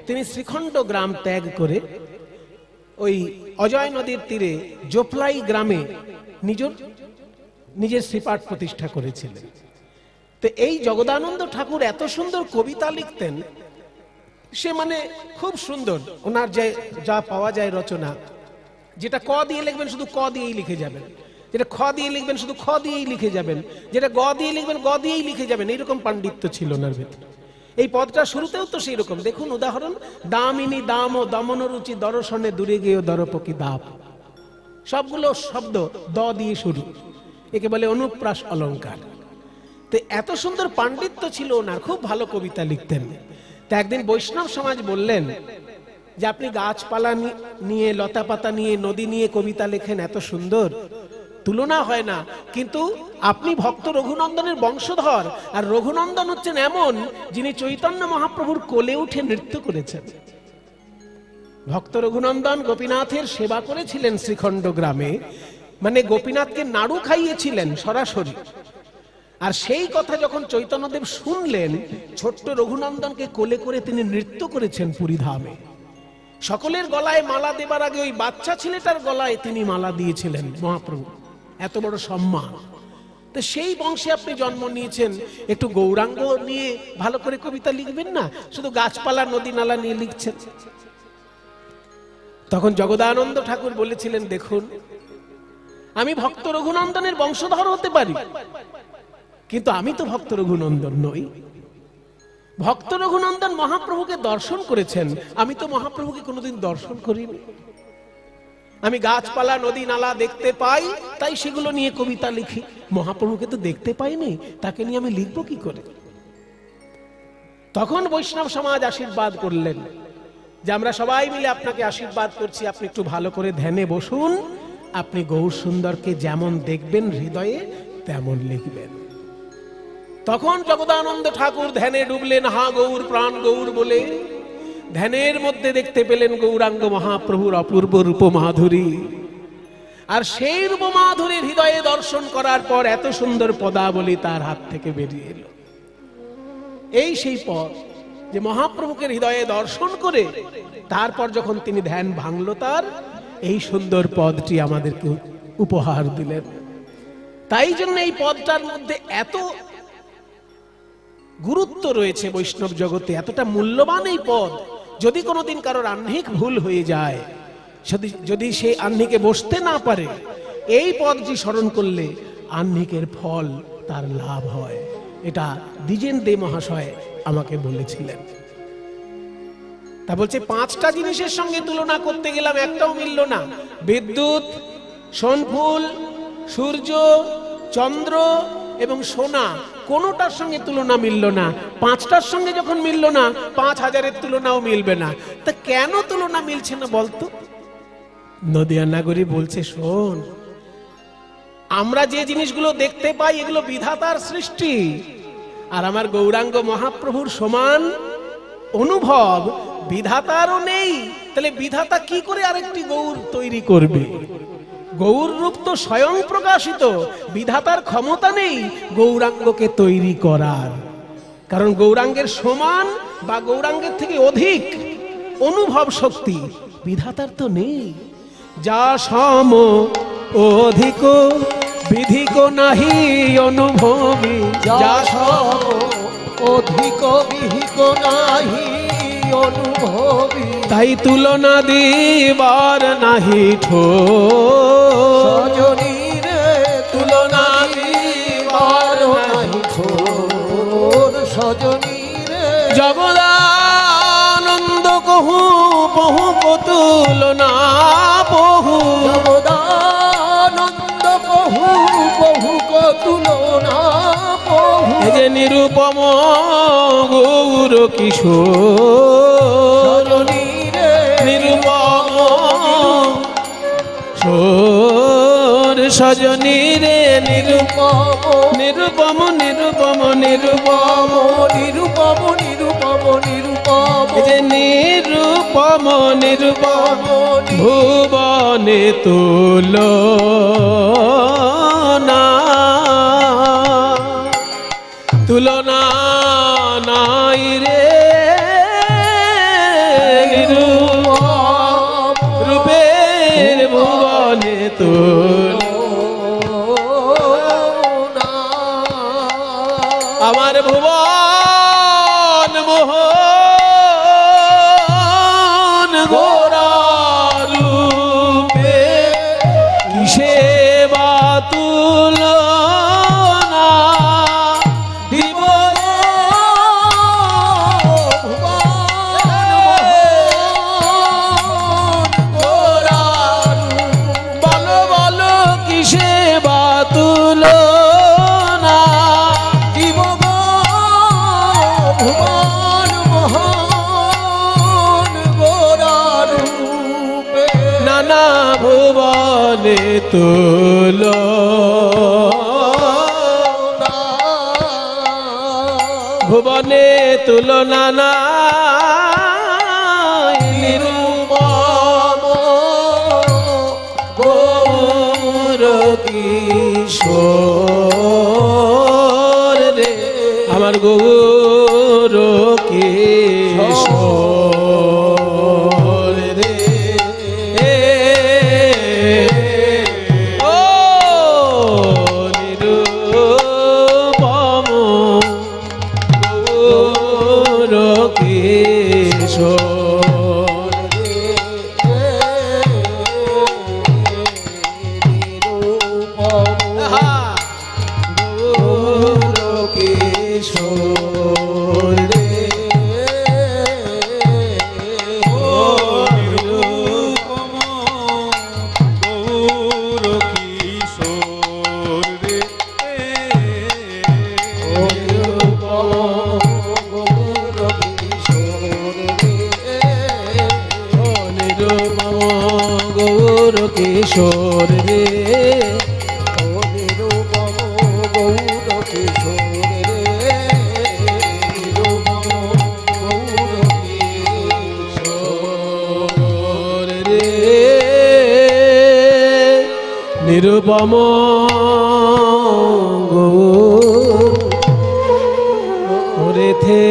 তিনি শ্রীখণ্ড গ্রাম ত্যাগ করে ওই অজয় নদীর তীরে জোপলাই গ্রামে নিজের শ্রীপাঠ প্রতিষ্ঠা করেছিলেন। তো এই জগদানন্দ ঠাকুর এত সুন্দর কবিতা লিখতেন, সে মানে খুব সুন্দর। ওনার যা পাওয়া যায় রচনা, যেটা ক দিয়ে লিখবেন শুধু ক দিয়েই লিখে যাবেন, যেটা খ দিয়ে লিখবেন শুধু খ দিয়েই লিখে যাবেন, যেটা গ দিয়ে লিখবেন গ দিয়েই লিখে যাবেন, এইরকম পাণ্ডিত্য ছিল ওনার ভেতরে। এই পদটা শুরুতেও তো সেই রকম, দেখুন উদাহরণ, দামিনী দাম ও দমন রুচি দর্শনে দূরে গিয়ে দরপকি দাপ, সবগুলো শব্দ দ দিয়ে শুরু, একে বলে অনুপ্রাস অলঙ্কার। তো এত সুন্দর পাণ্ডিত্য ছিল ওনার, খুব ভালো কবিতা লিখতেন। তা একদিন বৈষ্ণব সমাজ বললেন যে আপনি গাছপালা নিয়ে, লতা পাতা নিয়ে, নদী নিয়ে কবিতা লেখেন, এত সুন্দর, তুলনা হয় না, কিন্তু আপনি ভক্ত রঘুনন্দনের বংশধর, আর রঘুনন্দন হচ্ছেন এমন যিনি চৈতন্য মহাপ্রভুর কোলে উঠে নৃত্য করেছেন। ভক্ত রঘুনন্দন গোপীনাথের সেবা করেছিলেন শ্রীখণ্ড গ্রামে, মানে গোপীনাথকে নাড়ু খাইয়েছিলেন সরাসরি। আর সেই কথা যখন চৈতন্যদেব শুনলেন, ছোট্ট রঘুনন্দনকে কোলে করে তিনি নৃত্য করেছেন পুরীধামে। সকলের গলায় মালা দেবার আগে ওই বাচ্চা ছেলেটার গলায় তিনি মালা দিয়েছিলেন মহাপ্রভু, এত বড় সম্মান। তো সেই বংশে আপনি জন্ম নিয়েছেন, একটু গৌরাঙ্গ নিয়ে ভালো করে কবিতা লিখবেন না, শুধু গাছপালা নদী নালা নিয়ে লিখছেন। তখন জগদানন্দ ঠাকুর বলেছিলেন, দেখুন আমি ভক্ত রঘুনন্দনের বংশধর হতে পারি, কিন্তু আমি তো ভক্ত রঘুনন্দন নই। ভক্ত রঘুনন্দন মহাপ্রভুকে দর্শন করেছেন, আমি তো মহাপ্রভুকে কোনোদিন দর্শন করিনি। আমি গাছপালা নদী নালা দেখতে পাই, তাই সেগুলো নিয়ে কবিতা লিখি। মহাপ্রভুকে তো দেখতে পাইনি, তাকে নিয়ে আমি লিখবো কি করে? তখন বৈষ্ণব সমাজ আশীর্বাদ করলেন যে আমরা সবাই মিলে আপনাকে আশীর্বাদ করছি, আপনি একটু ভালো করে ধ্যানে বসুন, আপনি গৌর সুন্দরকে যেমন দেখবেন হৃদয়ে তেমন লিখবেন। তখন জগদানন্দ ঠাকুর ধ্যানে ডুবলেন, হা গৌর প্রাণ গৌর বলে। ধ্যানের মধ্যে দেখতে পেলেন গৌরাঙ্গ মহাপ্রভুর অপূর্ব রূপ মাধুরী। আর সেই রূপ মাধুরীর হৃদয়ে দর্শন করার পর এত সুন্দর পদাবলী তার হাত থেকে বেরিয়ে এলো। এই সেই পদ যে মহাপ্রভুকে হৃদয়ে দর্শন করে তারপর যখন তিনি ধ্যান ভাঙল, তার এই সুন্দর পদটি আমাদেরকে উপহার দিলেন। তাই জন্য এই পদটার মধ্যে এত গুরুত্ব রয়েছে বৈষ্ণব জগতে, এতটা মূল্যবান এই পদ। যদি কোনোদিন কারোর আহ্নিক ভুল হয়ে যায়, যদি সে আহ্নিকে বসতে না পারে, এই পদটি স্মরণ করলে আহ্নিকের ফল তার লাভ হয়। এটা দ্বিজেন দে মহাশয় আমাকে বলেছিলেন। তা বলছে পাঁচটা জিনিসের সঙ্গে তুলনা করতে গেলাম, একটাও মিলল না। বিদ্যুৎ, সোনফুল, সূর্য, চন্দ্র এবং সোনা, কোনোটার সঙ্গে তুলনা মিলল না। পাঁচটার সঙ্গে যখন মিলল না, 5000-এর তুলনাও মিলবে না। তা কেন তুলনা মিলছে না বলতো? নদিয়া নাগরী বলছে, শোন, আমরা যে জিনিসগুলো দেখতে পাই এগুলো বিধাতার সৃষ্টি, আর আমার গৌরাঙ্গ মহাপ্রভুর সমান অনুভব বিধাতারও নেই। তাহলে বিধাতা কি করে আরেকটি গৌর তৈরি করবে? গৌর রূপ তো স্বয়ং প্রকাশিত, বিধাতার ক্ষমতা নেই গৌরাঙ্গকে তৈরি করার। কারণ গৌরাঙ্গের সমান বা গৌরাঙ্গের থেকে অধিক অনুভব শক্তি বিধাতার তো নেই। যা সম অধিক বিধিক নাহি অনুভবী, যা সম অধিক বিহিক নাহি অনুভবী, তাই তুলনা দিবার নাহি ঠোর। সজনী সজনী রে জগদানন্দ কহু বহু কতুল না বহু জগদানন্দ বহু বহু তুলনা বহু এই যে নিরূপম গৌর কিশোর সজনী রে নিরূপম সোর সজনী রে নিরূপম নিরূপম নিরূপম নিরূপম নিরূপম নিরূপম নিরূপম এই যে নিরূপম নিরূপম ভুবনে তুলনা তুলনা নাই রে রূপের ভুবনে তুলনা আমার ভুবন মোহন গোরা রূপে কিসে বা তুলনা দিব গোরা বলো বলো কিসে বা তুলনা দিব ভুবন মোহন গোরা রূপে নানা ভুবনে তুলো ভুবনে তুলনা নাই নিরূপম গৌর কিশোর রে আমার গৌর কিশোর রে ও নিরূপম গৌর কিশোর রে গৌর কিশোর রে ও নিরূপম গৌর কিশোর রে ও নিরূপম গৌর কিশোর রে ও নিরূপম গৌর কিশোর রে নিরূপম গৌর কিশোর রে নিরূপম গৌর কিশোর রে নিরূপম গৌর থে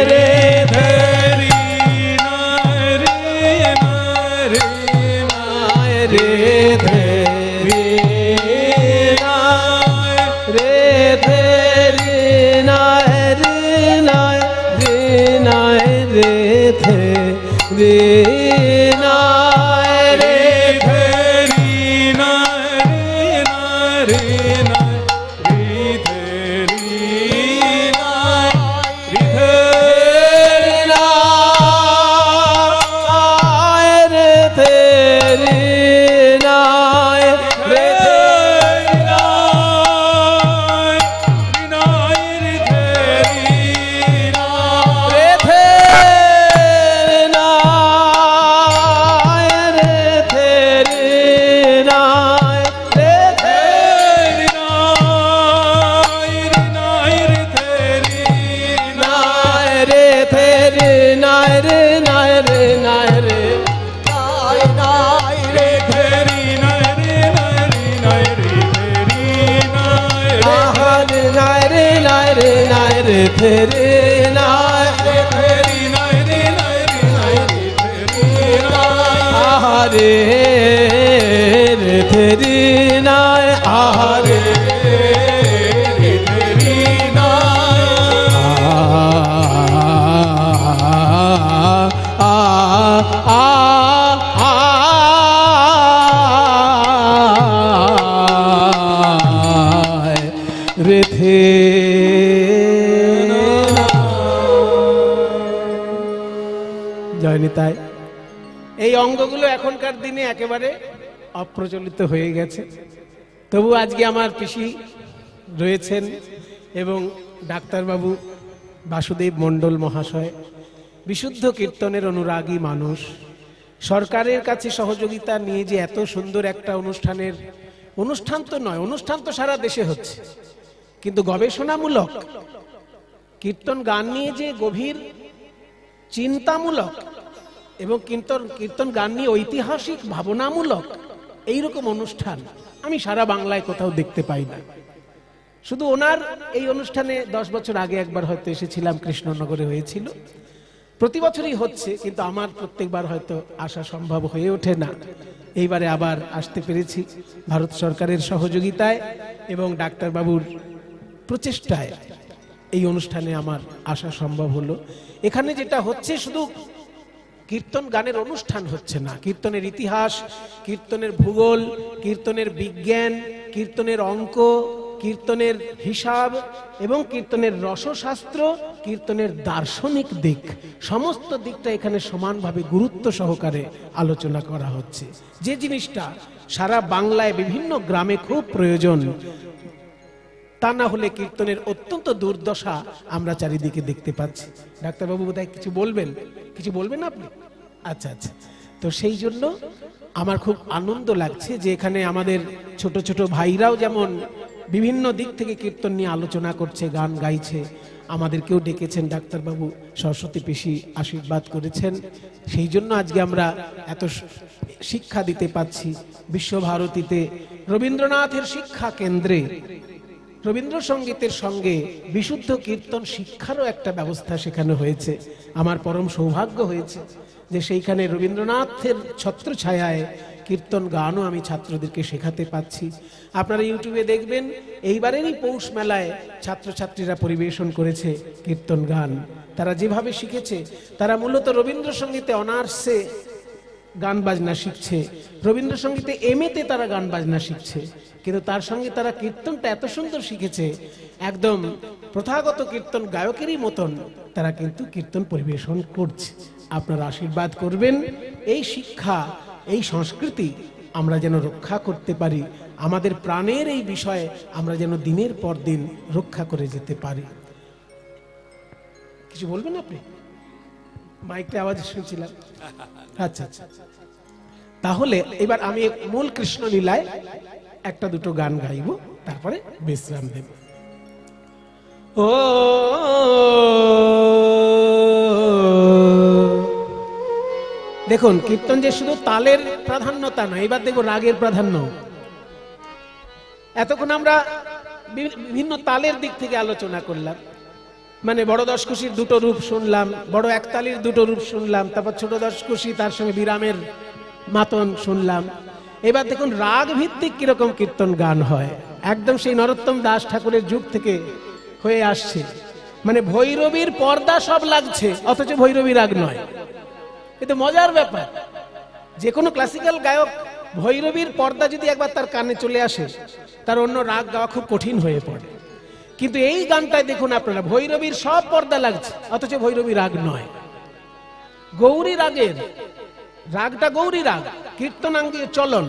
रे রে ধে রে ধে রে নায় রে নায় রে নায় রে ধে রে নায় রে জয়নিতাই। এই অঙ্গগুলো এখনকার দিনে একেবারে অপ্রচলিত হয়ে গেছে, তবু আজকে আমার পিসি রয়েছেন এবং ডাক্তারবাবু বাসুদেব মণ্ডল মহাশয়, বিশুদ্ধ কীর্তনের অনুরাগী মানুষ, সরকারের কাছে সহযোগিতা নিয়ে যে এত সুন্দর একটা অনুষ্ঠান তো নয়, অনুষ্ঠান তো সারা দেশে হচ্ছে, কিন্তু গবেষণামূলক কীর্তন গান নিয়ে যে গভীর চিন্তামূলক এবং কীর্তন গান নিয়ে ঐতিহাসিক ভাবনামূলক এইরকম অনুষ্ঠান আমি সারা বাংলায় কোথাও দেখতে পাই না। শুধু ওনার এই অনুষ্ঠানে 10 বছর আগে একবার হয়তো এসেছিলাম, কৃষ্ণনগরে হয়েছিল, প্রতি বছরই হচ্ছে, কিন্তু আমার প্রত্যেকবার হয়তো আসা সম্ভব হয়ে ওঠে না। এইবারে আবার আসতে পেরেছি ভারত সরকারের সহযোগিতায় এবং ডাক্তারবাবুর প্রচেষ্টায় এই অনুষ্ঠানে আমার আসা সম্ভব হলো। এখানে যেটা হচ্ছে শুধু কীর্তন গানের অনুষ্ঠান হচ্ছে না, কীর্তনের ইতিহাস, কীর্তনের ভূগোল, কীর্তনের বিজ্ঞান, কীর্তনের অঙ্ক, কীর্তনের হিসাব এবং কীর্তনের রসশাস্ত্র, কীর্তনের দার্শনিক দিক, সমস্ত দিকটা এখানে সমানভাবে গুরুত্ব সহকারে আলোচনা করা হচ্ছে, যে জিনিসটা সারা বাংলায় বিভিন্ন গ্রামে খুব প্রয়োজন। তা না হলে কীর্তনের অত্যন্ত দুর্দশা আমরা চারিদিকে দেখতে পাচ্ছি। ডাক্তারবাবু বোধহয় কিছু বলবেন, কিছু বলবেন আপনি? আচ্ছা আচ্ছা, তো সেই জন্য আমার খুব আনন্দ লাগছে যে এখানে আমাদের ছোট ছোট ভাইরাও যেমন বিভিন্ন দিক থেকে কীর্তন নিয়ে আলোচনা করছে, গান গাইছে, আমাদেরকেও ডেকেছেন ডাক্তারবাবু, সরস্বতী পিসি আশীর্বাদ করেছেন, সেই জন্য আজকে আমরা এত শিক্ষা দিতে পাচ্ছি। বিশ্বভারতীতে রবীন্দ্রনাথের শিক্ষা কেন্দ্রে রবীন্দ্রসঙ্গীতের সঙ্গে বিশুদ্ধ কীর্তন শিক্ষারও একটা ব্যবস্থা সেখানে হয়েছে। আমার পরম সৌভাগ্য হয়েছে যে সেইখানে রবীন্দ্রনাথের ছত্রছায়ায় কীর্তন গানও আমি ছাত্রদেরকে শেখাতে পাচ্ছি। আপনারা ইউটিউবে দেখবেন এইবারেরই পৌষ মেলায় ছাত্রছাত্রীরা পরিবেশন করেছে কীর্তন গান। তারা যেভাবে শিখেছে, তারা মূলত রবীন্দ্রসঙ্গীতে অনার্সে গান বাজনা শিখছে, রবীন্দ্রসঙ্গীতে এমএতে তারা গান বাজনা শিখছে, কিন্তু তার সঙ্গে তারা কীর্তনটা এত সুন্দর শিখেছে, একদম প্রথাগত কীর্তন গায়কেরই মতন তারা কিন্তু কীর্তন পরিবেশন করছে। আপনারা আশীর্বাদ করবেন এই শিক্ষা, এই সংস্কৃতি আমরা যেন রক্ষা করতে পারি, আমাদের প্রাণের এই বিষয়ে আমরা যেন দিনের পর দিন রক্ষা করে যেতে পারি। কিছু বলবেন আপনি? মাইকটা আওয়াজ শুনছিলাম। আচ্ছা আচ্ছা, তাহলে এবার আমি মূল কৃষ্ণ লীলায় একটা দুটো গান গাইব, তারপরে বিশ্রাম দেব। ও দেখুন, কীর্তন যে শুধু তালের প্রাধান্যতা নয়, এবার দেখো রাগের প্রাধান্য। এতক্ষণ আমরা বিভিন্ন তালের দিক থেকে আলোচনা করলাম, মানে বড় দশকুশির দুটো রূপ শুনলাম, বড় একতালির দুটো রূপ শুনলাম, তারপর ছোট দশকুশি, তার সঙ্গে বিরামের মাতন শুনলাম। এবার দেখুন রাগ ভিত্তিক কিরকম কীর্তন গান হয়, একদম সেই নরোত্তম দাস ঠাকুরের যুগ থেকে হয়ে আসছে। মানে ভৈরবীর পর্দা সব লাগছে, অথচ ভৈরবী রাগ নয়। কিন্তু মজার ব্যাপার, যে কোনো ক্লাসিক্যাল গায়ক ভৈরবীর পর্দা যদি একবার তার কানে চলে আসে, তার অন্য রাগ গাওয়া খুব কঠিন হয়ে পড়ে। কিন্তু এই গানটায় দেখুন আপনারা, ভৈরবীর সব পর্দা লাগছে, অথচ ভৈরবী রাগ নয়। গৌরী রাগের রাগটা গৌরী রাগ, কীর্তনাঙ্গীয় চলন,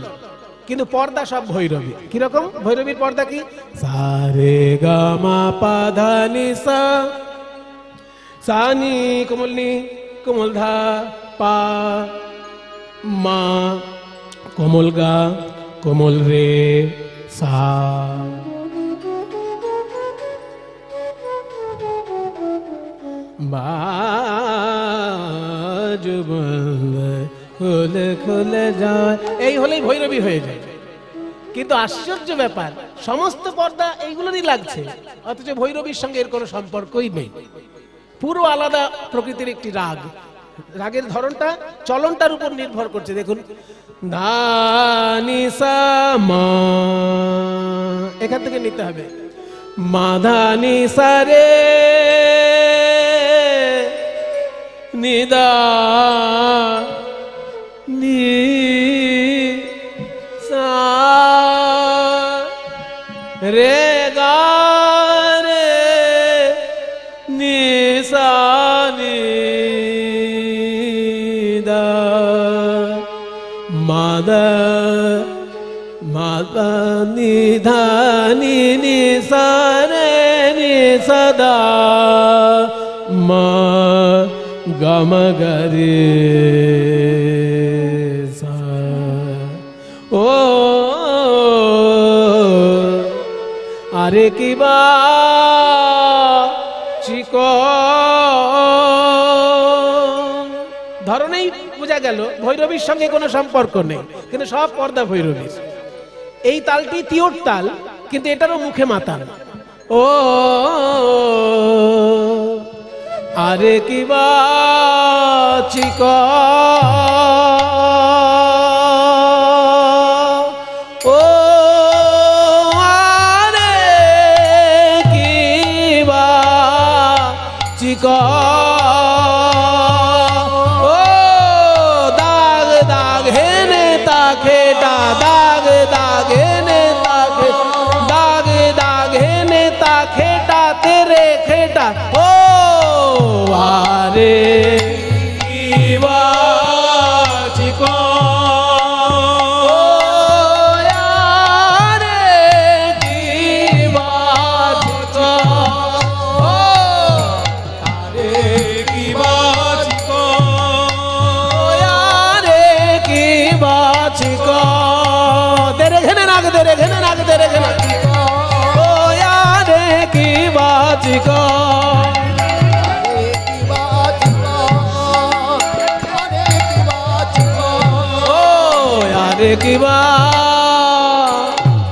কিন্তু পর্দা সব ভৈরবী। কিরকম ভৈরবীর পর্দা? কি সারে গা মা পা ধা নি সা, সা নি কোমল নি কোমল ধা, পা মা কোমল গা কোমল রে সা। খুলে খুলে যায়, এই হলেই ভৈরবী হয়ে যায়। কিন্তু আশ্চর্য ব্যাপার, সমস্ত পর্দা এইগুলোরই লাগছে, অথচ ভৈরবীর সঙ্গে এর কোনো সম্পর্কই নেই। পুরো আলাদা প্রকৃতির একটি রাগ। রাগের ধরনটা চলনটার উপর নির্ভর করছে। দেখুন ধা নি সা মা, এখান থেকে নিতে হবে মা ধা নি সা রে নি দা নি সা রে গা রে নি সা নি দা মা দা মা দা নি ধা নি নি সা রে নি সা দা মা গা মা গা রে সা। ও আরে কি বা চিক, ধরনেই বোঝা গেল ভৈরবীর সঙ্গে কোনো সম্পর্ক নেই, কিন্তু সব পর্দা ভৈরবীর। এই তালটি তিওর তাল, কিন্তু এটারও মুখে মাতাল। ও আরে কি বা চিক, ও আরে কি বা চিক, ও দাগ দাগ হেনে তাখেটা, দাগ দাগ হেনে তাখে, দাগ দাগ হেনে তাখেটা তেরে খেটা। ও আরে কি বা চিক, ও আরে কি বা চিক, ও আরে কি বা চিক, ও আরে কি বা চিক, তেরে ঘেনে নাগ, তেরে ঘেনে নাগ, তেরে ঘেনে, ও আরে কি বা চিক, কিবা।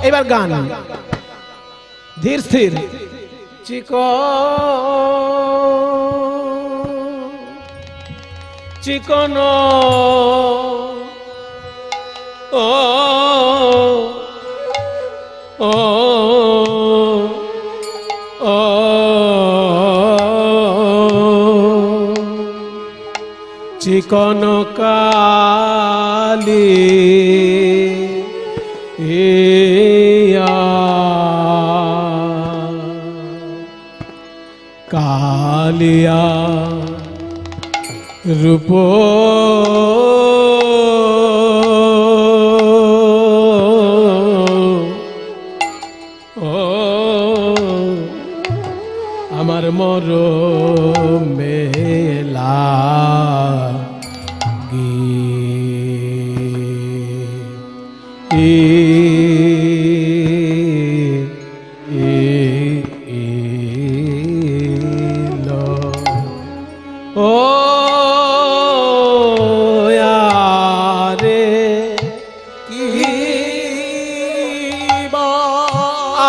এবার গান ধীর স্থির। চিক চিকন ও ও ও চিকন কালি কালিয়া রূপ ও আমার মর মেলা ও আরে কি বা,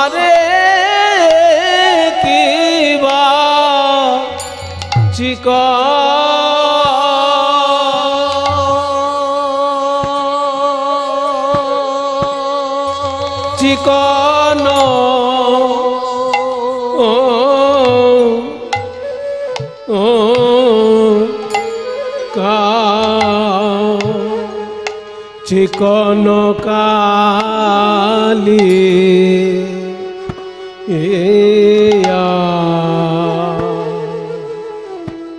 আরে কি বা চিক, চিকন ও ও চিকন কালি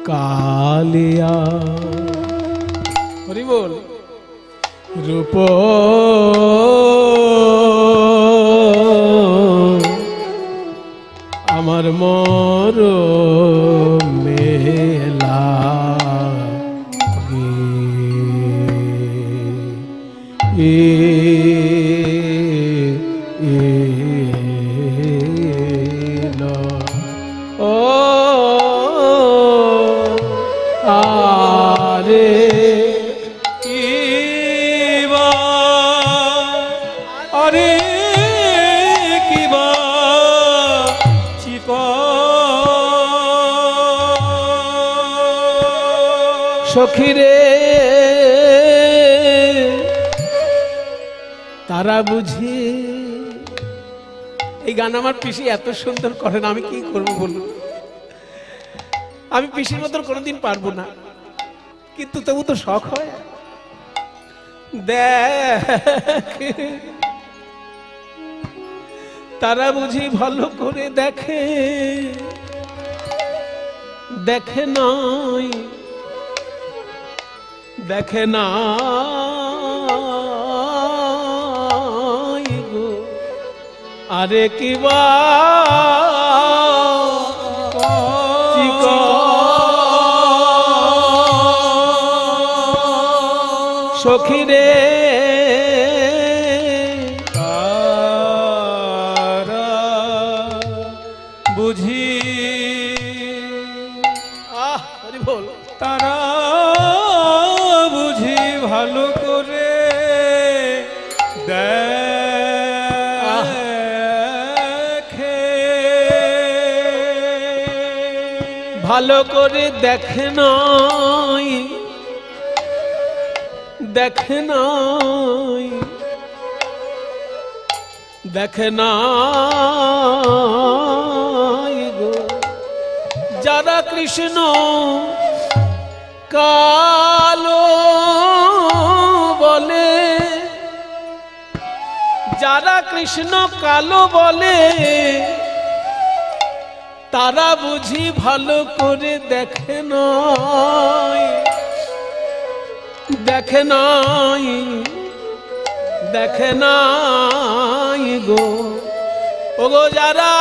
কালিয়া হরি বল রূপ আমার মর মেলা ও আরে কিবা আরে কিবা সখীরে তারা বুঝি এই গান আমার পিসি এত সুন্দর করেন, আমি কি করবো বলুন। আমি পিসির মতন কোনোদিন পারবো না, কিন্তু তবু তো শখ হয়। দেখ তারা বুঝি ভালো করে দেখে, দেখে নাই দেখে না গো আরে কিবা সখীরে তারা বুঝি হরি বল তারা বুঝি ভালো করে দেখে ভালো করে দেখে নাই দেখে নাই দেখে নাই গো যারা কৃষ্ণ কালো বলে, যারা কৃষ্ণ কালো বলে তারা বুঝি ভালো করে দেখে নাই দেখে নাই দেখে নাই গো ওগো যারা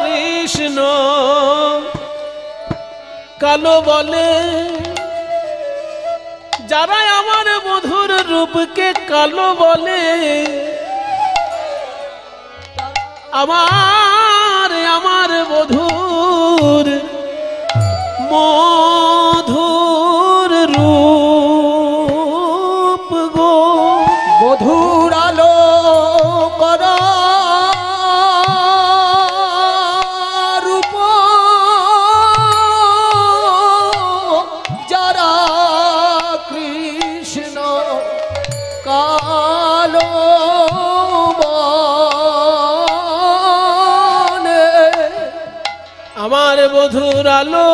কৃষ্ণ কালো বলে, যারা আমার মধুর রূপকে কালো বলে, আমার মধুর মধুর রূপ গো মধুর আলো করা রূপ যারা কৃষ্ণ কালো বলে, আমার মধুর আলো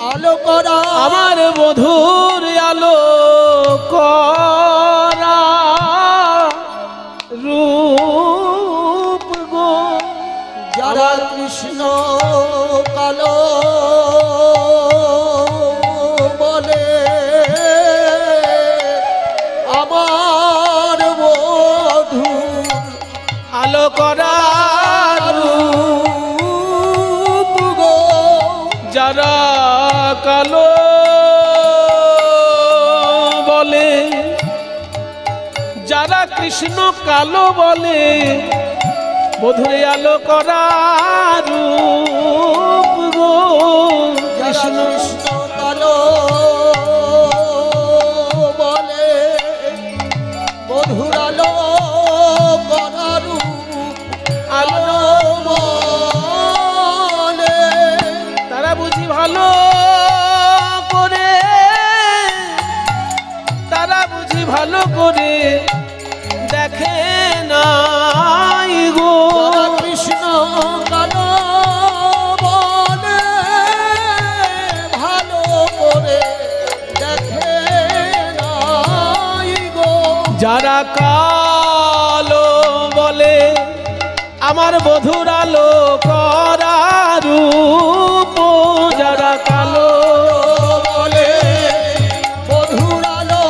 আলো করা আমার মধুর আলো করা রূপ গো যারা কৃষ্ণ কালো বলে, আমার মধুর আলো করা রূপ গো যারা কালো বলে, যারা কৃষ্ণ কালো বলে মধুরে আলো করা রূপ গো কৃষ্ণ কৃষ্ণ কালো বলে, মধুর আলো করা রূপ আলো বলে, তারা বুঝি ভালো করে যারা কালো বলে আমার বধুর আলো করা রূপ, যারা কালো বলে বধুর আলো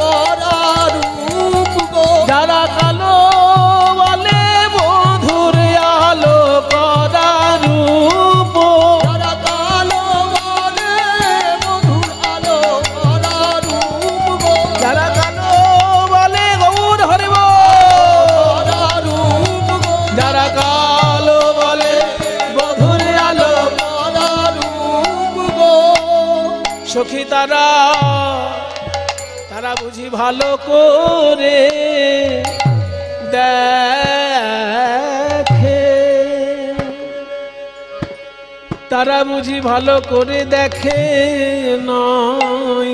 করা রূপ গো, যারা কালো বলে বধুর আলো করা রূপ, যারা কালো বলে বধুর আলো করা রূপ গো, যারা কালো বলে গৌর হরিব, করা রূপ গো, যারা কালো বলে বধুর আলো করা রূপ গো। সখী তারা বুঝি ভালো করে দেখে, তারা বুঝি ভালো করে দেখে নাই,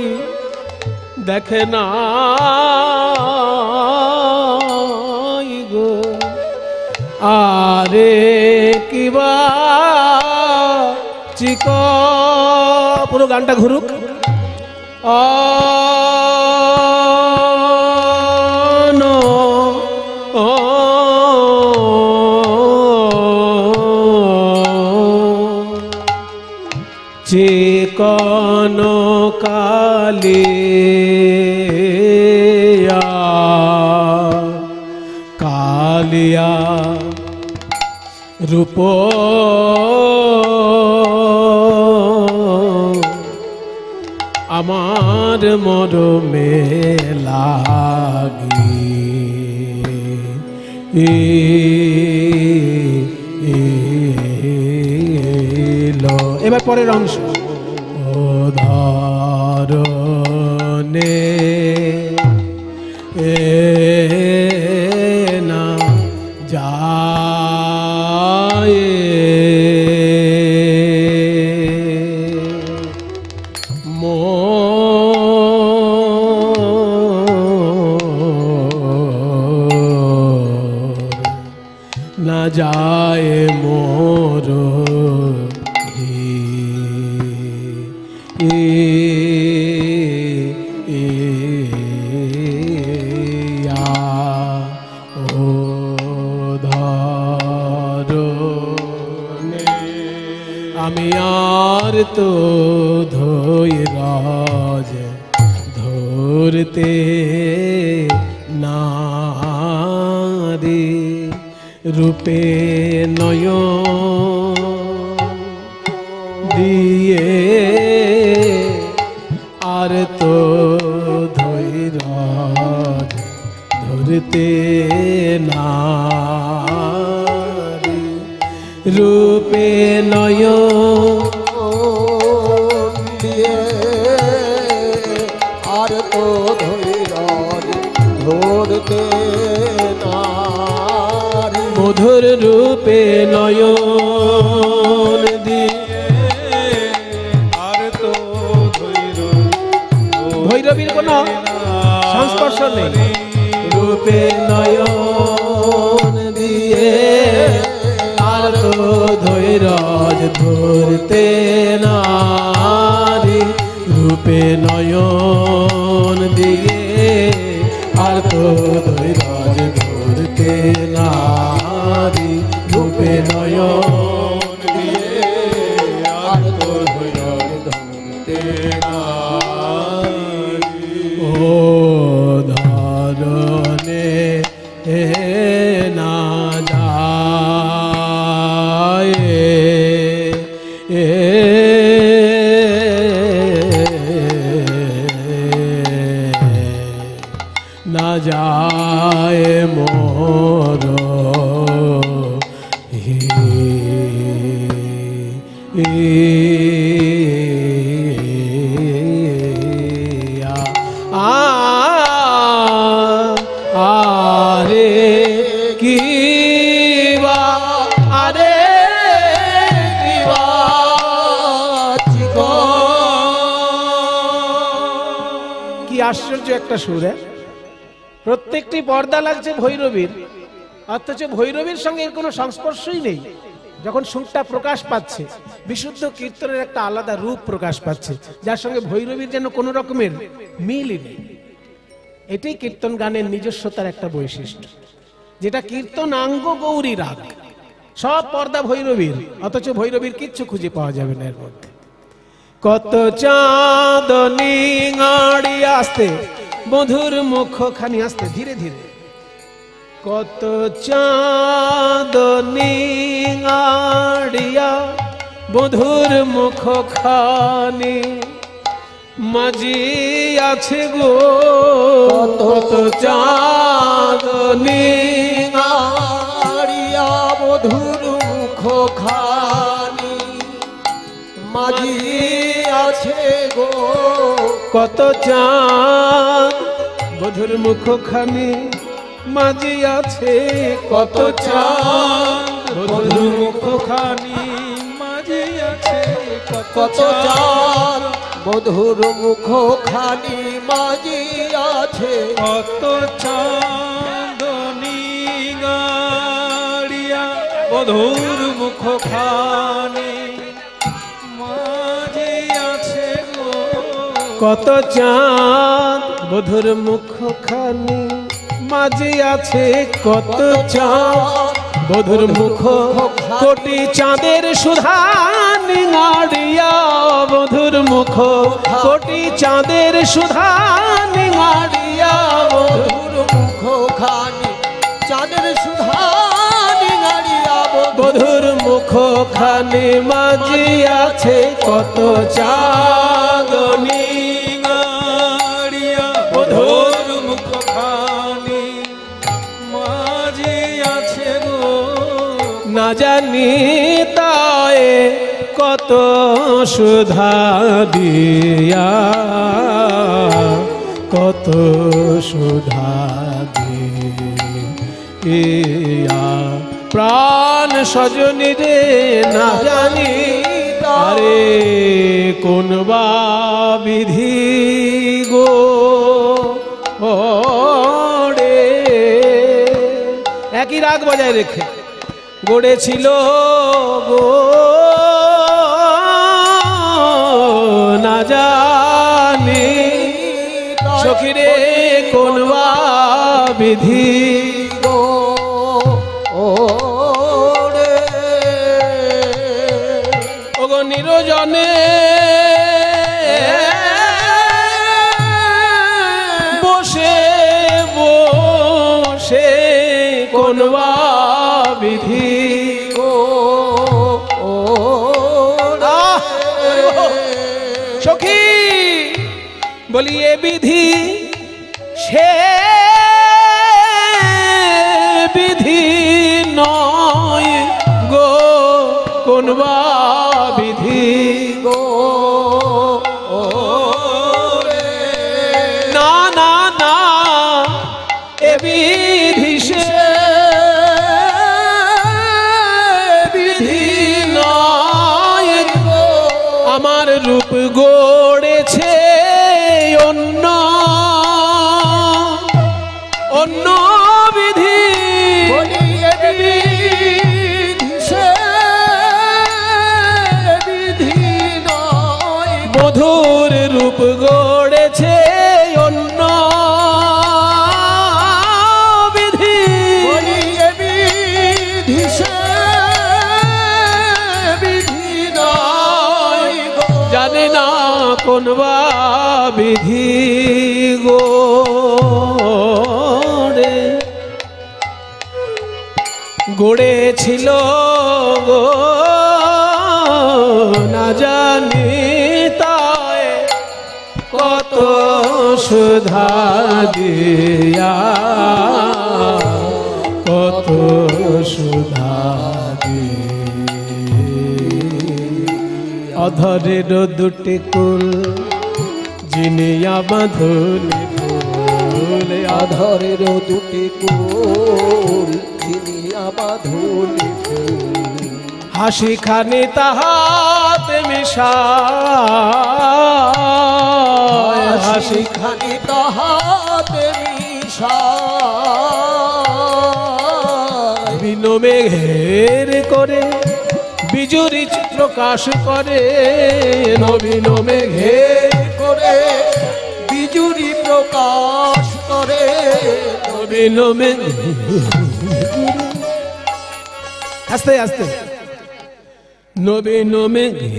দেখে নাই গো। আরে কিবা চিক, পুরো গানটা ঘুরুক। চিকন কালিয়া কালিয়া রূপ আমার মরমে লাগি, এবার পরের অংশ। ও ধরনে না যায় না যায় মোর ও ধরনে আমি আর তো ধৈরাজ ধরতে নারী রূপে নয় দিয়ে আর তো ধৈরাজ ধরতে নারী রূপে নয় দিয়ে আর তো ধৈরাজ ধরতে নারী, মধুর রূপে নয়ন দিয়ে আর তো ভৈরবীর কোনো সংস্পর্শ নেই, রূপে নয়ন দিয়ে আর তো ধৈরাজ ধরতে নারী, রূপে নয়ন দিয়ে আর তো ধৈরাজ ধরতে নারী, রূপে নয়ন দিয়ে আর তো ধৈরাজ ধরতে নারী। ও ধরনে না যায় না যায় মোর আরে কি বা আরে কি বা কি আশ্চর্য একটা সুর। প্রত্যেকটি পর্দা লাগছে ভৈরবীর, অথচ ভৈরবীর সঙ্গে এর কোনো সংস্পর্শই নেই। যখন সুরটা প্রকাশ পাচ্ছে, বিশুদ্ধ কীর্তনের একটা আলাদা রূপ প্রকাশ পাচ্ছে, যার সঙ্গে ভৈরবীর যেন কোনো রকমের মিলই নেই। এটাই কীর্তন গানের নিজস্বতার একটা বৈশিষ্ট্য, যেটা কীর্তনাঙ্গ গৌরী রাগ, সব পর্দা ভৈরবীর, অথচ ভৈরবীর কিচ্ছু খুঁজে পাওয়া যাবে না এর মধ্যে। কত চাঁদনি গাড়ি আসতে মধুর মুখখানি, আসতে ধীরে ধীরে, কত চাঁদনি গাড়িয়া মধুর মুখখানি মাঝি আছে গো, কত চাঁদনি গাড়িয়া মধুর মুখখানি মাঝি আছে গো, কত চাঁদ মধুর মুখখানি মাঝি আছে, কত চাঁদ মধুর মুখখানি মাঝি আছে, কত চাঁদ মধুর মুখখানি মাঝি আছে, কত চাঁদনি গাড়িয়া মধুর মুখখানি মাঝে আছে গো, কত চাঁদ মধুর মুখখানি মাঝি আছে, কত চাঁদ মধুর মুখ কোটি চাঁদের সুধা নিঙাড়িয়া মধুর মুখ, কোটি চাঁদের সুধা নিঙাড়িয়া মধুর মুখখানি চাঁদের সুধা নিঙাড়িয়া মধুর মুখখানি মাঝি আছে, কত চাঁদনি গাড়িয়া মধুর মুখখানি মাঝে আছে গো, না জানি তায়ে কত সুধা দিয়া, কত সুধা দিয়া প্রাণ সজনী রে, না জানি আরে কোন বা বিধি গো রে, একই রাগ বজায় রেখে গড়েছিল গো, না জানি সখিরে কোন বা বিধি গো ও রে, ওগো নিরজনে বসে বসে কোন বা বিধি গো ও সখী বলি এ বিধি সে বিধি নয় গো, কোন বা বিধি গো ও রে, না না না এ বিধি সে বিধি নয় গো, আমার রূপ গড়েছে অন্য অন্য বিধি, বলি এ বিধি সে বিধি নয় গো, মধুর রূপ গড়েছে অন্য বিধি, বলি এ বিধি সে বিধি নয় গো, জানে না কোন বা বিধি গো রে, গড়েছিল গো না জানি তাই কত সুধা দিয়া, কত সুধা অধরের দুটি কুল জিনিয়া বাঁধুলি ফুল, আধারের দুটি কুল চিনিয়া বাঁধুলি ফুল, হাসি খানি তাহাতে মিশায়, হাসি খানি তাহাতে মিশায়, বিনোমেঘের করে বিজুরি প্রকাশ করে, নবীন মেঘের করে বিজুরি প্রকাশ করে, নবীন মেঘে আস্তে আস্তে নবীন মেঘে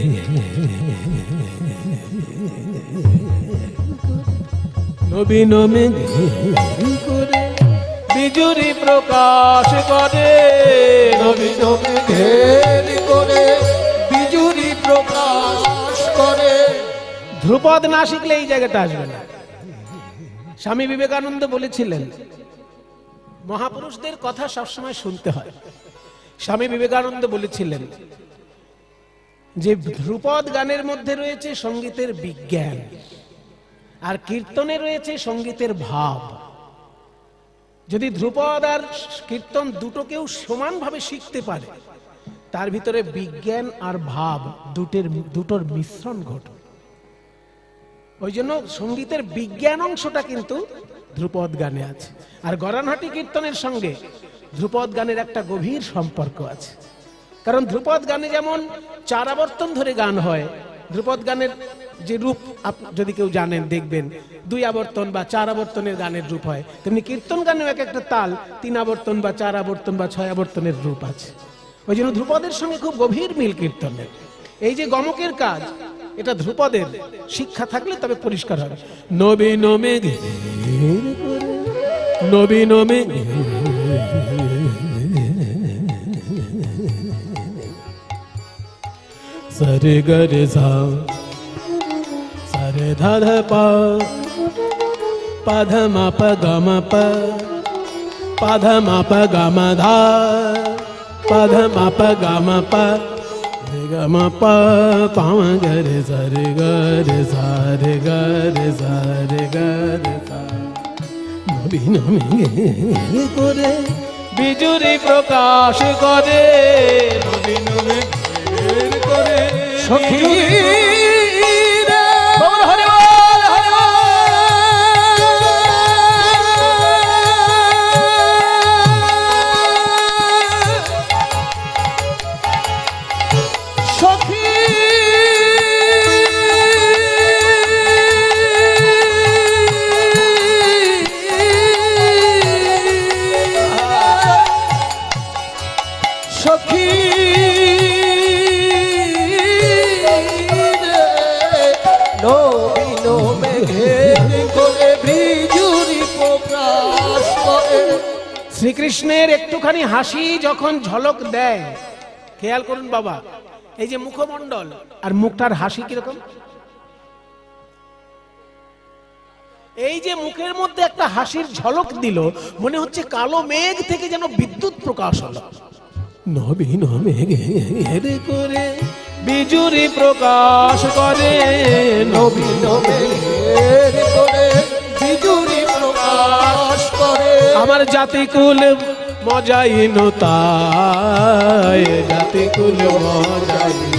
নবীন মেঘে করে বিজুরি প্রকাশ করে নবীন মেঘের করে বিজুরি প্রকাশ করে। ধ্রুপদ না শিখলে এই জায়গাটা আসবে না। স্বামী বিবেকানন্দ বলেছিলেন মহাপুরুষদের কথা সবসময় শুনতে হয়। স্বামী বিবেকানন্দ বলেছিলেন যে ধ্রুপদ গানের মধ্যে রয়েছে সঙ্গীতের বিজ্ঞান, আর কীর্তনে রয়েছে সঙ্গীতের ভাব। যদি ধ্রুপদ আর কীর্তন দুটোকেও সমানভাবে শিখতে পারে, তার ভিতরে বিজ্ঞান আর ভাব দুটোর মিশ্রণ ঘটে। ওই জন্য সঙ্গীতের বিজ্ঞান অংশটা কিন্তু ধ্রুপদ গানে আছে। আর গরানহাটি কীর্তনের সঙ্গে ধ্রুপদ গানের একটা গভীর সম্পর্ক আছে। কারণ ধ্রুপদ গানে যেমন 4 আবর্তন ধরে গান হয়, ধ্রুপদ গানের যে রূপ যদি কেউ জানেন দেখবেন 2 আবর্তন বা 4 আবর্তনের গানের রূপ হয়, তেমনি কীর্তন গানেও এক একটা তাল 3 আবর্তন বা 4 আবর্তন বা 6 আবর্তনের রূপ আছে। ওই জন্য ধ্রুপদের সঙ্গে খুব গভীর মিল কীর্তনের। এই যে গমকের কাজ, এটা ধ্রুপদের শিক্ষা থাকলে তবে পরিষ্কার হবে। নবীন মেঘে নবীন মেঘে সরে গরে সা সরে ধধ পা পধ মা প গম প পধ মা প গম ধা পধ মা প গম প গম প পাম গরে সরে গরে সারে গরে সারে গরে সা। নবীন মেঘে করে বিজুরি প্রকাশ করে নবীন মেঘের করে সখী শ্রীকৃষ্ণের একটুখানি হাসি যখন ঝলক দেয়, খেয়াল করুন বাবা, এই যে মুখমণ্ডল আর মুখটার হাসি কিরকম। এই যে মুখের মধ্যে একটা হাসির ঝলক দিল, মনে হচ্ছে কালো মেঘ থেকে যেন বিদ্যুৎ প্রকাশ হলো। নবীন মেঘের করে বিজুরি প্রকাশ করে নবীন মেঘের করে বিজুরি প্রকাশ করে। আমার জাতিকুল মজাইন তাই, জাতিকুল মজাইন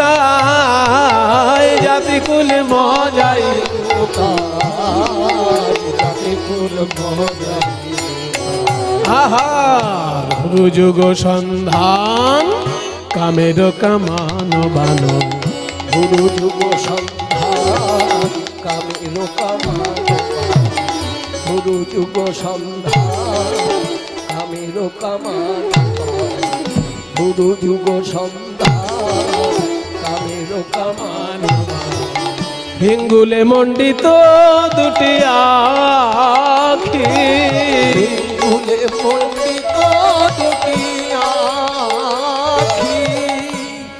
তাই, জাতিকুল মজাইন জাতিকুল মজাইন। আহা যুগ সন্ধান কামের কামান বান, গুরু যুগ সন্ধান কামের কামান, গুরু যুগ সন্ধান কামের কামান, গুরু যুগ সন্ধান কামের কামান। হিঙ্গুলে মণ্ডিত দুটি আখি, হিঙ্গুলে মণ্ডিত দুটি আখি,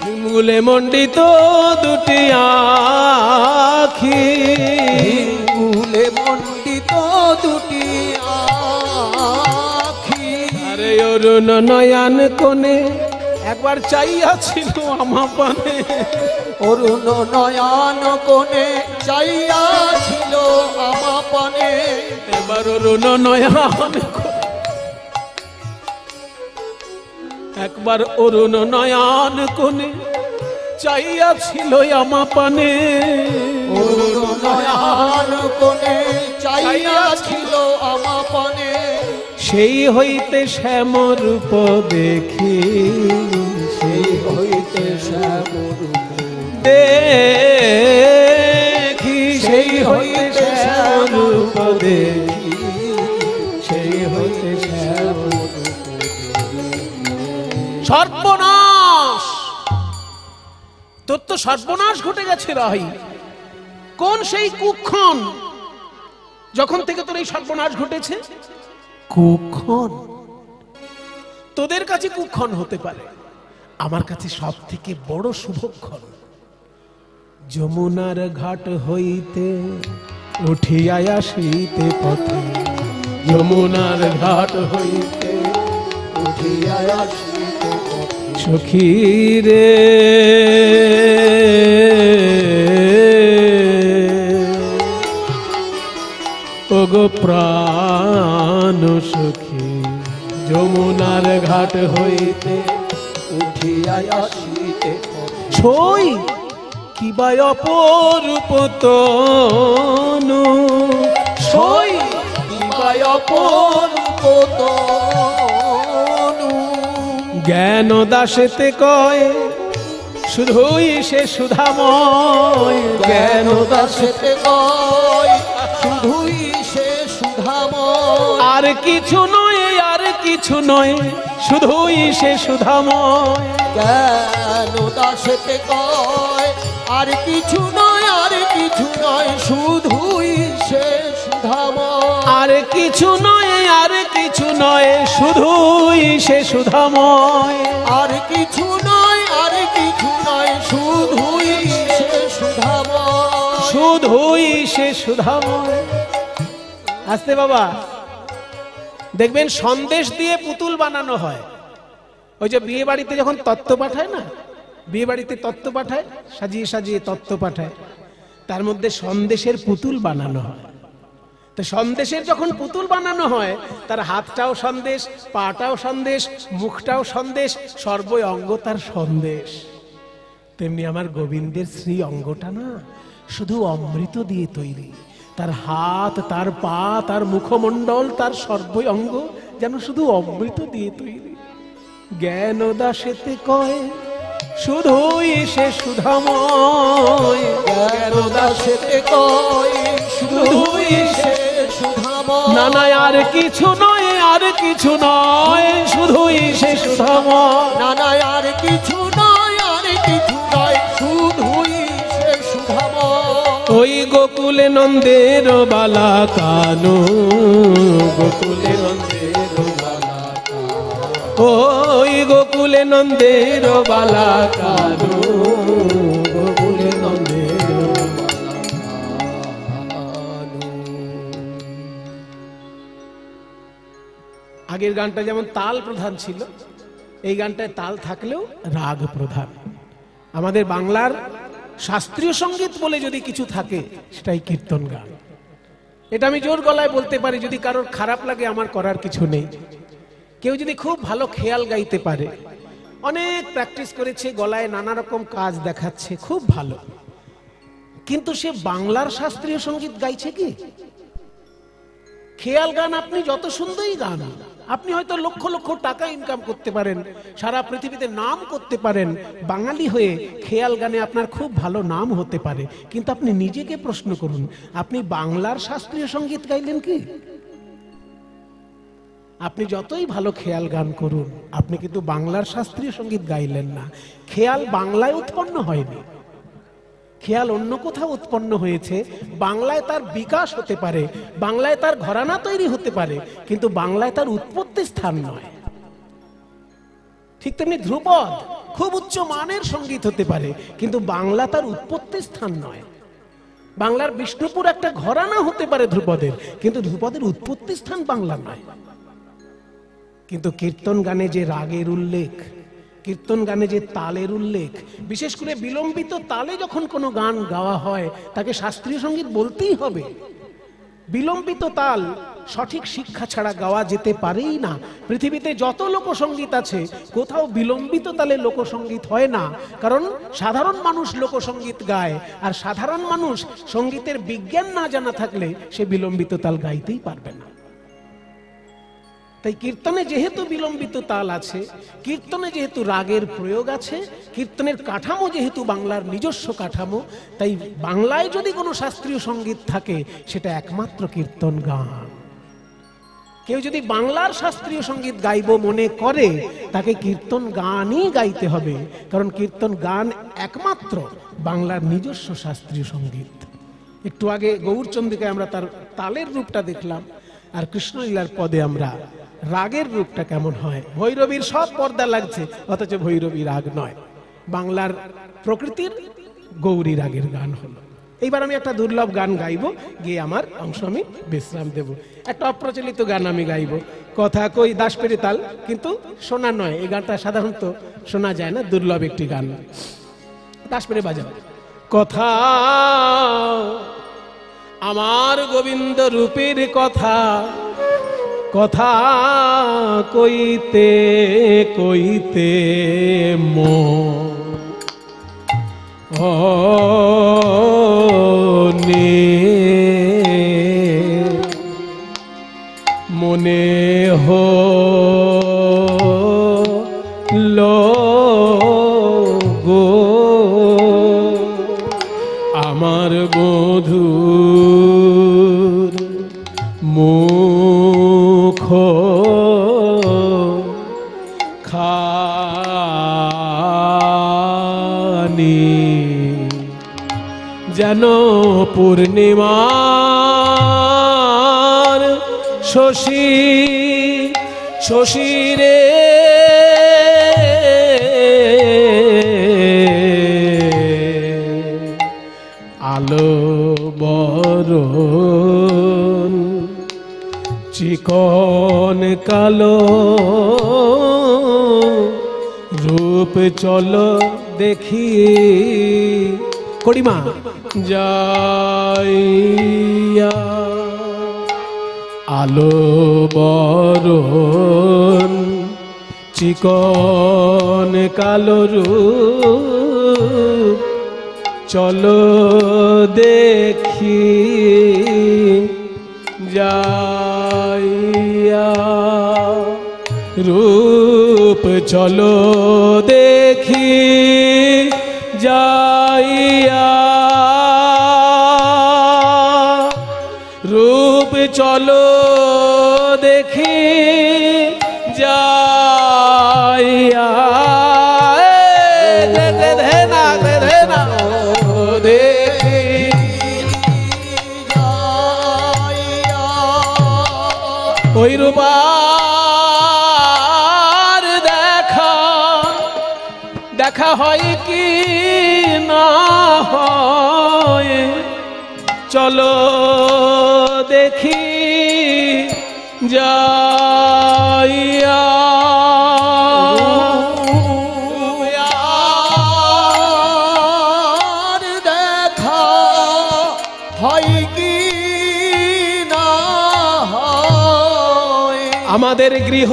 হিঙ্গুলে মণ্ডিত দুটি আখি, হিঙ্গুলে মণ্ডিত দুটি আখি। আরে অরুণ নয়ন কোণে একবার চাইয়াছিল আমা পানে, অরুণ নয়ন কোণে চাইয়াছিল আমা পানে। এবার অরুণ নয়ন একবার অরুণ নয়ন কোণে চাইয়াছিল আমা পানে, অরুণ নয়ন কোণে চাইয়াছিল আমা পানে। সেই হইতে শ্যামরূপ দেখি, সেই হইতে শ্যামরূপ দেখি, সেই হইতে শ্যামরূপ দেখি, তোর তো সর্বনাশ ঘটে গেছে রাই। কোন সেই কুক্ষণ যখন থেকে তোর এই সর্বনাশ ঘটেছে? কুক্ষণ তোদের কাছে কুক্ষণ হতে পারে, আমার কাছে সব থেকে বড় শুভক্ষণ। যমুনার ঘাট হইতে উঠিয়া আসিতে পথে, যমুনার ঘাট হইতে উঠিয়া আসিতে পথে, সখী রে ওগো প্রাণ সখী, যমুনার ঘাট হইতে উঠিয়া আসিতে পথে, ছই কিবা অপরূপ তনু, ছই কিবা অপরূপ তনু, জ্ঞান দাসেতে কয় শুধুই সে সুধাময়, জ্ঞান দাসেতে কয় শুধুই সে সুধাময়, আর কিছু নয়, আর কিছু নয়, শুধুই সে সুধাময়। জ্ঞান দাসেতে কয় আর কিছু নয়, আর কিছু নয়, শুধুই সে সুধাময়, আর কিছু নয়, আর কিছু নয়, শুধুই সে সুধাময়, আর কিছু নয়, আর কিছু নয়, শুধুই সে সুধাময়, শুধুই সে সুধাময়। আসতে বাবা, দেখবেন সন্দেশ দিয়ে পুতুল বানানো হয়। ওই যে বিয়ে বাড়িতে যখন তত্ত্ব পাঠায় না, বিয়ে বাড়িতে তত্ত্ব পাঠায়, সাজিয়ে সাজিয়ে তত্ত্ব পাঠায়, তার মধ্যে সন্দেশের পুতুল বানানো হয়। তো সন্দেশের যখন পুতুল বানানো হয়, তার হাতটাও সন্দেশ, পাটাও সন্দেশ, মুখটাও সন্দেশ, সর্ব অঙ্গ তার সন্দেশ। তেমনি আমার গোবিন্দের শ্রী অঙ্গটা না শুধু অমৃত দিয়ে তৈরি। তার হাত, তার পা, তার মুখমণ্ডল, তার সর্ব অঙ্গ যেন শুধু অমৃত দিয়ে তৈরি। জ্ঞান দাসেতে কয় শুধুই সে সুধাময়, জ্ঞান দাসেতে কয় শুধুই সে সুধাময়, না না আর কিছু নয়, আর কিছু নয়, শুধুই সে সুধাময়, না না আর কিছু নয়, আর কিছু নয়, শুধুই সে সুধাময়, ওই গোকুলে নন্দের বালা কানু, গোকুলে নন্দের বালা কানু, ওই গোকুলে নন্দের বালা কানু, গোকুলে নন্দের বালা কানু। আগের গানটা যেমন তাল প্রধান ছিল, এই গানটায় তাল থাকলেও রাগ প্রধান। আমাদের বাংলার শাস্ত্রীয় সঙ্গীত বলে যদি কিছু থাকে সেটাই কীর্তন গান। এটা আমি জোর গলায় বলতে পারি, যদি কারোর খারাপ লাগে আমার করার কিছু নেই। কেউ যদি খুব ভালো খেয়াল গাইতে পারে, অনেক প্র্যাকটিস করেছে, গলায় নানা রকম কাজ দেখাচ্ছে, খুব ভালো, কিন্তু সে বাংলার শাস্ত্রীয় সঙ্গীত গাইছে কি? খেয়াল গান আপনি যত সুন্দরই গান, আপনি হয়তো লক্ষ লক্ষ টাকা ইনকাম করতে পারেন, সারা পৃথিবীতে নাম করতে পারেন, বাঙালি হয়ে খেয়াল গানে আপনার খুব ভালো নাম হতে পারে, কিন্তু আপনি নিজেকে প্রশ্ন করুন, আপনি বাংলার শাস্ত্রীয় সঙ্গীত গাইলেন কি? আপনি যতই ভালো খেয়াল গান করুন, আপনি কিন্তু বাংলার শাস্ত্রীয় সঙ্গীত গাইলেন না। খেয়াল বাংলায় উৎপন্ন হয়নি, খেয়াল অন্য কোথাও উৎপন্ন হয়েছে। বাংলায় তার বিকাশ হতে পারে, বাংলায় তার ঘরানা তৈরি হতে পারে, কিন্তু বাংলায় তার উৎপত্তি স্থান নয়। ঠিক তেমনি ধ্রুপদ খুব উচ্চ মানের সঙ্গীত হতে পারে, কিন্তু বাংলা তার উৎপত্তি স্থান নয়। বাংলার বিষ্ণুপুর একটা ঘরানা হতে পারে ধ্রুপদের, কিন্তু ধ্রুপদের উৎপত্তি স্থান বাংলা নয়। কিন্তু কীর্তন গানে যে রাগের উল্লেখ, কীর্তন গানে যে তালের উল্লেখ, বিশেষ করে বিলম্বিত তালে যখন কোনো গান গাওয়া হয় তাকে শাস্ত্রীয় সঙ্গীত বলতেই হবে। বিলম্বিত তাল সঠিক শিক্ষা ছাড়া গাওয়া যেতে পারেই না। পৃথিবীতে যত লোকসঙ্গীত আছে কোথাও বিলম্বিত তালে লোকসঙ্গীত হয় না, কারণ সাধারণ মানুষ লোকসঙ্গীত গায়, আর সাধারণ মানুষ সঙ্গীতের বিজ্ঞান না জানা থাকলে সে বিলম্বিত তাল গাইতেই পারবে না। তাই কীর্তনে যেহেতু বিলম্বিত তাল আছে, কীর্তনে যেহেতু রাগের প্রয়োগ আছে, কীর্তনের কাঠামো যেহেতু বাংলার নিজস্ব কাঠামো, তাই বাংলায় যদি কোনো শাস্ত্রীয় সঙ্গীত থাকে সেটা একমাত্র কীর্তন গান। কেউ যদি বাংলার শাস্ত্রীয় সঙ্গীত গাইব মনে করে, তাকে কীর্তন গানই গাইতে হবে, কারণ কীর্তন গান একমাত্র বাংলার নিজস্ব শাস্ত্রীয় সঙ্গীত। একটু আগে গৌরচন্দ্রিকায় আমরা তার তালের রূপটা দেখলাম, আর কৃষ্ণলীলার পদে আমরা রাগের রূপটা কেমন হয়। ভৈরবীর সব পর্দা লাগছে, অথচ ভৈরবী রাগ নয়, বাংলার প্রকৃতির গৌরী রাগের গান হলো। এইবার আমি একটা দুর্লভ গান গাইব, গিয়ে আমার অংশ আমি বিশ্রাম দেব। একটা অপ্রচলিত গান আমি গাইব, কথা কই দাসপেরি তাল, কিন্তু শোনা নয়, এই গানটা সাধারণত শোনা যায় না, দুর্লভ একটি গান। দাসপেরি বাজাও। কথা আমার গোবিন্দ রূপের কথা, কথা কইতে কইতে মনে হলো গো আমার বধূর মুখ খানি, যেন পূর্ণিমার শশী শশীরে আলো বরণ চিকন কালো রূপ চলো দেখি কড়িমা যাইয়া আলো বরণ চিকন কালো রূপ চলো দেখি যাইয়া রূপ চলো দেখি যাইয়া রূপ চলো দেখি যাইয়া দেখি ওই রূপার দেখা দেখা হয় কি না হয়, চলো দেখি যাইয়া দেখা হয় কি না হয়। আমাদের গৃহ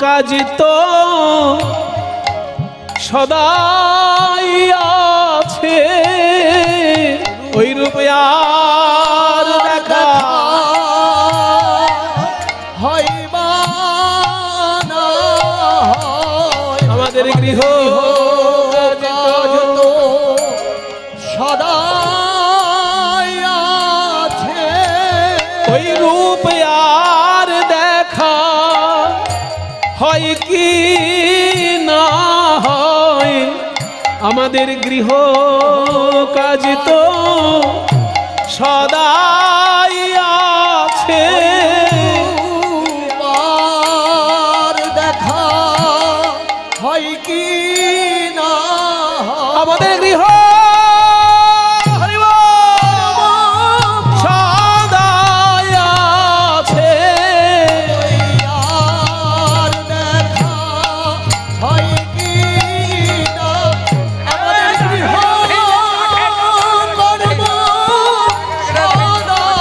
কাজ তো সদাই আছে, ওই রূপে আর দেখা হয় বা না হয়। আমাদের গৃহ কাজ তো সদাই আছে, ওই রূপে আর দেখা হয় কি না হয়। আমাদের গৃহ কাজ তো সদাই আছে, আর দেখা হয় কি না হয়। আমাদের গৃহ সদাই আছে, আর দেখা হয় কি না। আমাদের গৃহ কর্ম সদাই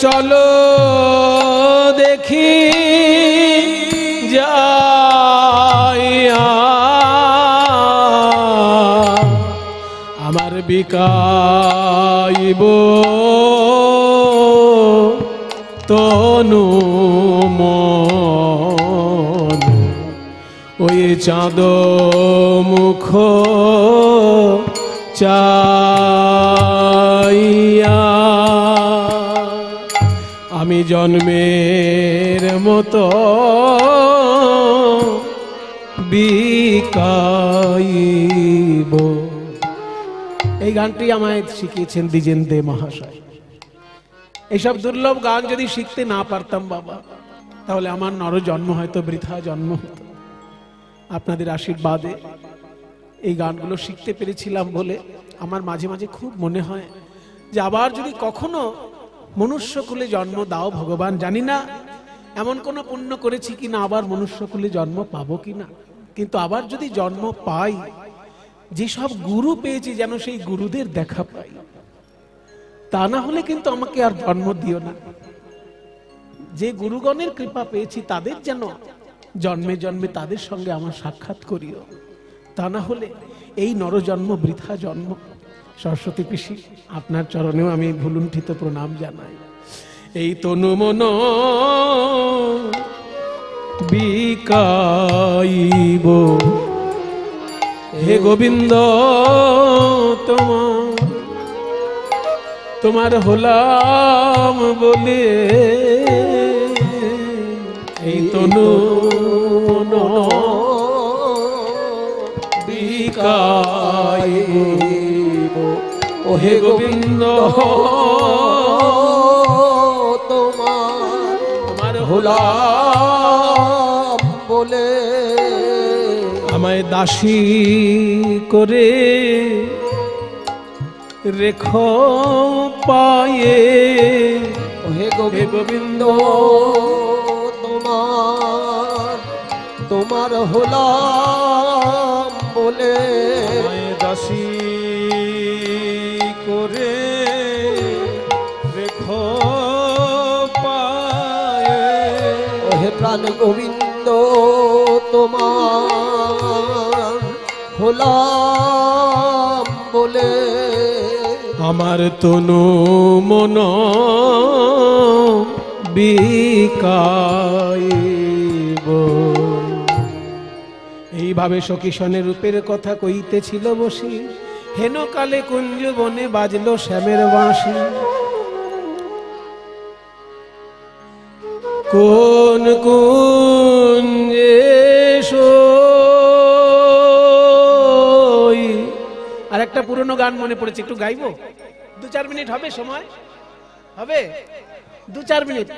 চলো দেখি যাইয়া আমার বিকাইব তনু মন ওই চাঁদ মুখ চাইয়া আমি জন্মের মতো বিকাইব। এই গানটি আমায় শিখিয়েছেন দ্বিজেন দে মহাশয়। এইসব দুর্লভ গান যদি শিখতে না পারতাম বাবা, তাহলে আমার নর জন্ম হয়তো বৃথা জন্ম হতো। আপনাদের আশীর্বাদে এই গানগুলো শিখতে পেরেছিলাম বলে আমার মাঝে মাঝে খুব মনে হয় যে আবার যদি কখনো মনুষ্যকুলে জন্ম দাও ভগবান, জানি না এমন কোনো পুণ্য করেছি কিনা আবার মনুষ্যকুলে জন্ম পাবো কিনা, কিন্তু আবার যদি জন্ম পাই, যেসব গুরু পেয়েছি যেন সেই গুরুদের দেখা পাই। তা না হলে কিন্তু আমাকে আর জন্ম দিও না। যে গুরুগণের কৃপা পেয়েছি তাদের যেন জন্মে জন্মে তাদের সঙ্গে আমার সাক্ষাৎ করিও। তা না হলে এই নরজন্ম বৃথা জন্ম। সরস্বতী পিসি, আপনার চরণেও আমি ভুলুণ্ঠিত প্রণাম জানাই। এই তনু মন বিকাইব হে গোবিন্দ তোমার হলাম বলে। এই তনু মন বিকাইব ও হে গোবিন্দ তোমার হলাম বলে। আমায় দাসী করে রেখো পায়ে ও হে গোবিন্দ তোমার হলাম বলে। আমায় দাসী করে রেখো পায়ে ও হে প্রাণ গোবিন্দ তোমার হলাম বলে। আমার তনু মন বিকাইব। এইভাবে সখীসনের রূপের কথা কইতেছিল বসি, হেন কালে কুঞ্জ বনে বাজলো শ্যামের বাঁশি। কোন কুঞ্জে সই। আর একটা পুরনো গান মনে পড়েছে, একটু গাইবো? 2-4 মিনিট হবে? সময় হবে? 2-4 মিনিট।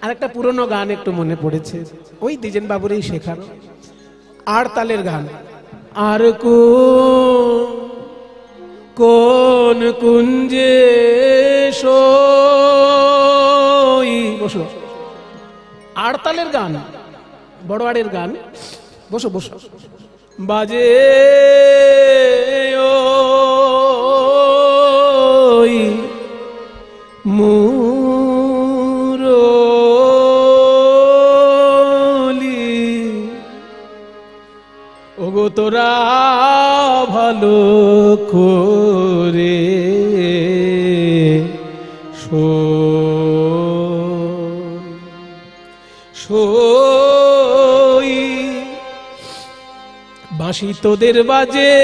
আর একটা পুরনো গান একটু মনে পড়েছে, ওই দ্বিজেন বাবুরই শেখানো আর তালের গান। আর কোন কুঞ্জে সই। বসো। আড়তালের গান, বড়োয়ারের গান। বসো বসো। বাজে ওই মুরলি, ওগো তোরা ভালো করে সই। বাঁশি তোদের বাজে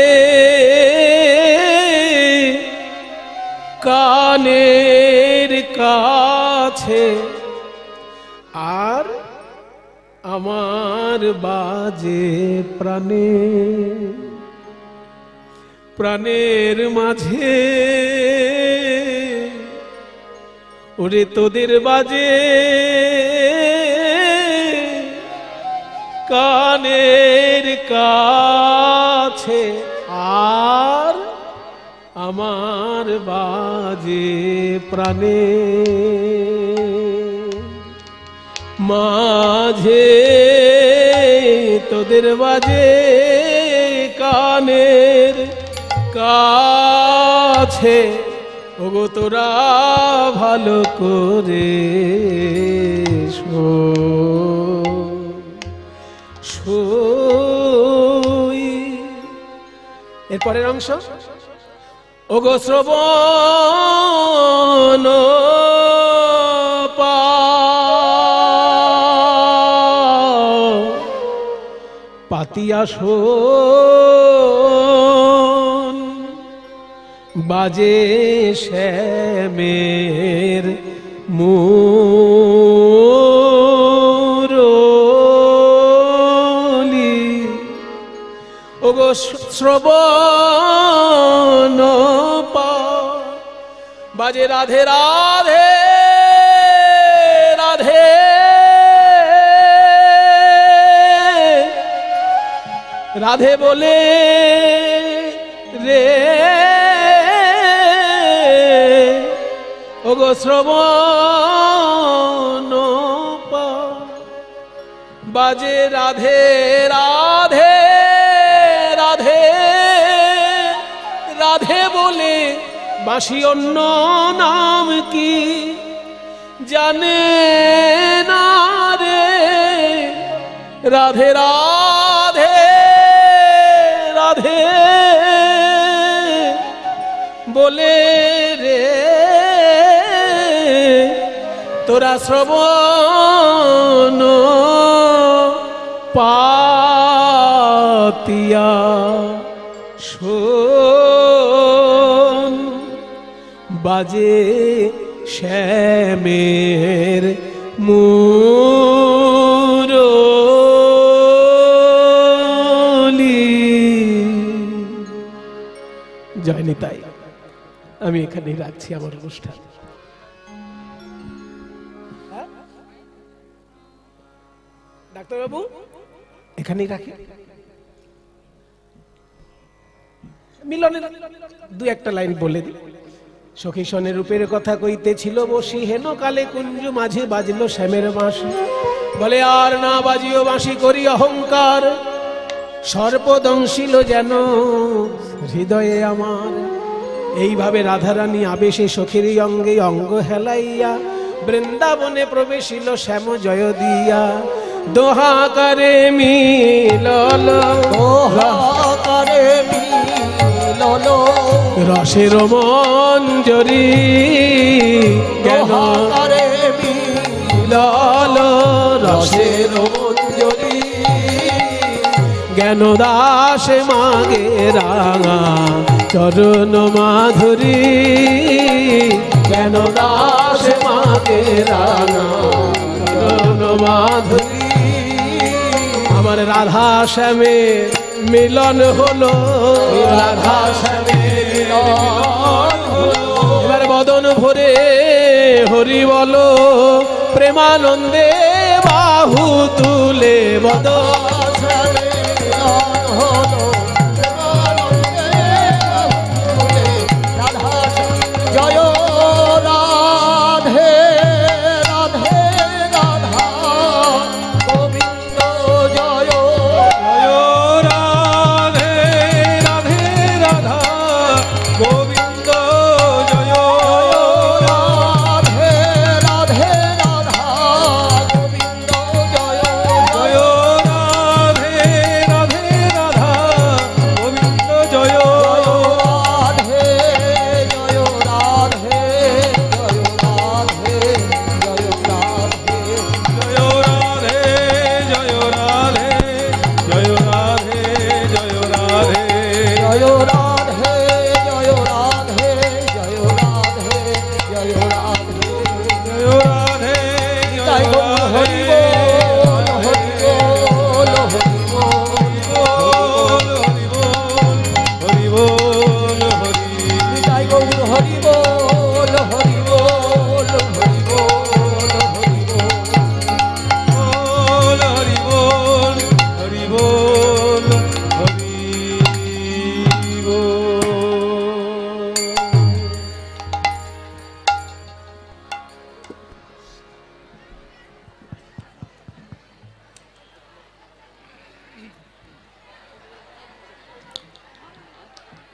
কানের কাছে, আর আমার বাজে প্রাণে প্রাণের মাঝে। ওরে তোদের বাজে কানের কাছে, আর আমার বাজে প্রাণে মাঝে। তোদের বাজে কানের কাছে, ওগো তোরা ভালো করে শোই। এরপরের অংশ, ওগো শ্রবণ পাতিয়া শোন, বাজে শ্যামের মুরলি। ওগো শ্রবণ বাজে রাধে রাধে রাধে, রাধে বলে রে। ওগো শ্রবণ বাজে রাধে রাধে রাধে, রাধে বলে বাঁশি অন্য নাম কি জানে না রে। রাধে রাধে রাধে বলে রে, তোরা শ্রবণ পাতিয়া শোন, বাজে শ্যামের মুরলি। জয় নিতাই। আমি এখানেই রাখছি আমার অনুষ্ঠান। ডাক্তারবাবু এখানেই রাখি। মিলনের দু একটা লাইন বলে দিই। সখী সনে রূপের কথা কইতেছিল বসি, হেন কালে কুঞ্জ মাঝে বাজলো শ্যামের বাঁশি। বলে আর না বাজিও বাঁশি করি অহংকার, সর্পদংশিল যেন হৃদয়ে আমার। এইভাবে রাধারানী আবেশে সখীর অঙ্গে অঙ্গ হেলাইয়া বৃন্দাবনে প্রবেশিল শ্যাম জয় দিয়া। দোহাকারে মিলল, দোহাকারে মিলল, রসের মঞ্জরি দোহাকারে মিলল, রসের মঞ্জরি জ্ঞান দাস মাগে রাঙা চরণ মাধুরী। জ্ঞান দাস মাগে রাঙা চরণ মাধুরী। আমার রাধা শ্যামের মিলন হলো, রাধা শ্যামের মিলন হলো। এবার বদন ভরে হরি বলো, প্রেমানন্দে বাহু তুলে বদন জয় রাধে রাধে রাধা গোবিন্দ জয়। জয় রাধে রাধে রাধা গোবিন্দ জয়। রাধে রাধে রাধা গোবিন্দ জয়। জয় রাধে রাধে রাধা গোবিন্দ জয়। রাধে জয় রাধে জয় রাধে জয় রাধে। জয় রাধে জয় রাধে জয় রাধে জয় রাধে। জয় রাধে জয় রাধে জয় রাধে জয় রাধে। জয় রাধে তাই জয় বল হরি রাধে বল হরি বল হরি বল। হরি বল হরি বল হরি। তাই গৌর হরি বল হরি বল হরি বল হরি বল। হরি বল হরি বল হরি বল।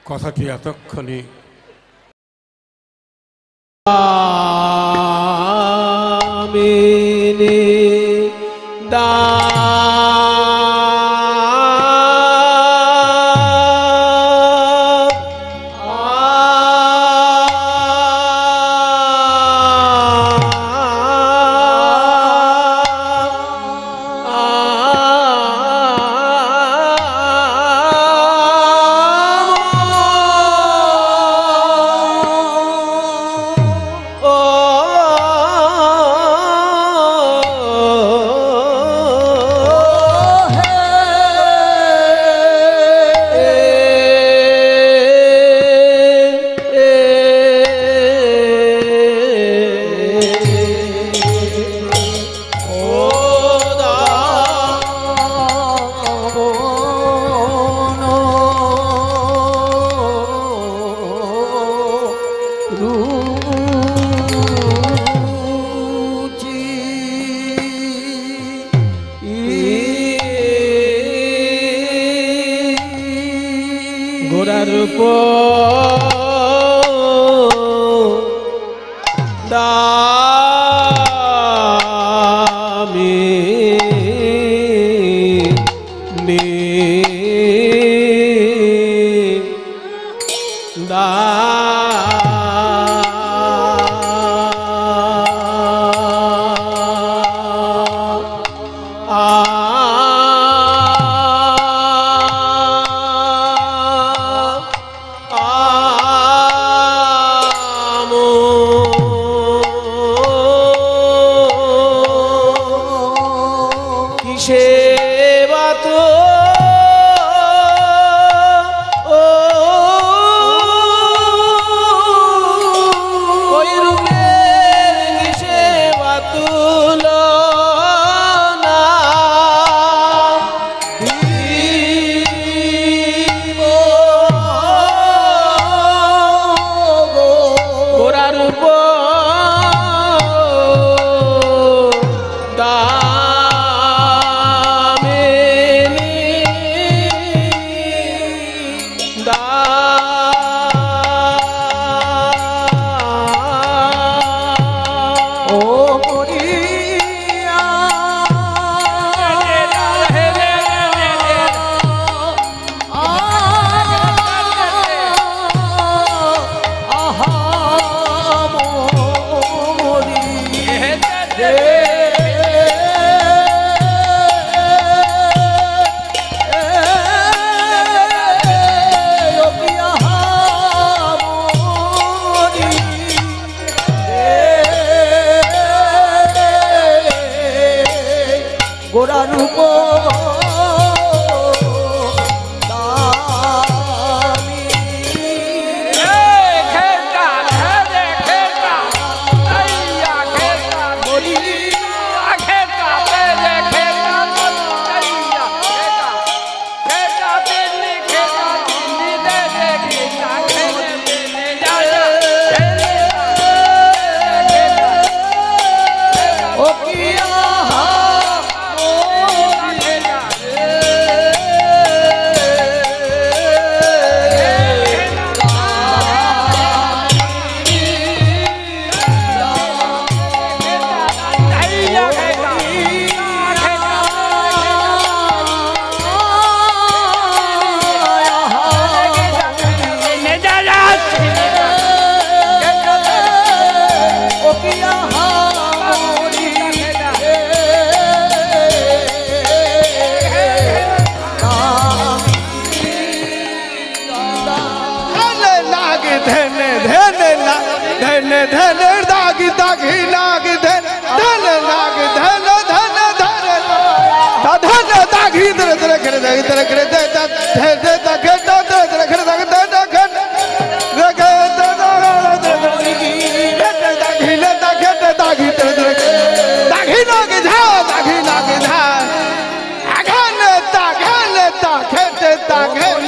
কথাটি এতক্ষণে গোরার দামি নে দা গোরা রূপ धन दाग दागी लाग धन धन लाग धन धन धन धन दागी धन धन कर दे धन कर दे धन दे दाग धन धन कर दाग धन धन रग धन दागी ले दाग दागी धन दागी लाग जा दागी लाग जा अगन तागन तागन तागन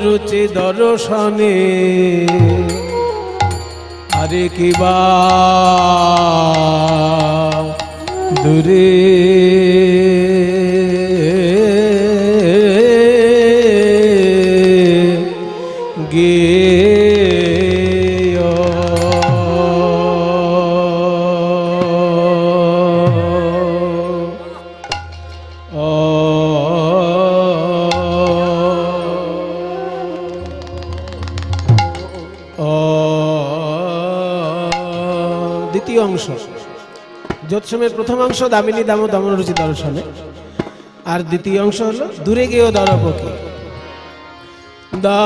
রুচি দর্শনে আরে কিবা দূরে দ্বিতীয় অংশ জ্যোৎসমের প্রথম অংশ দামিনী দাম দমন রুচি দর্শনে, আর দ্বিতীয় অংশ হলো দূরে গিয়েও দরপকি। দরপ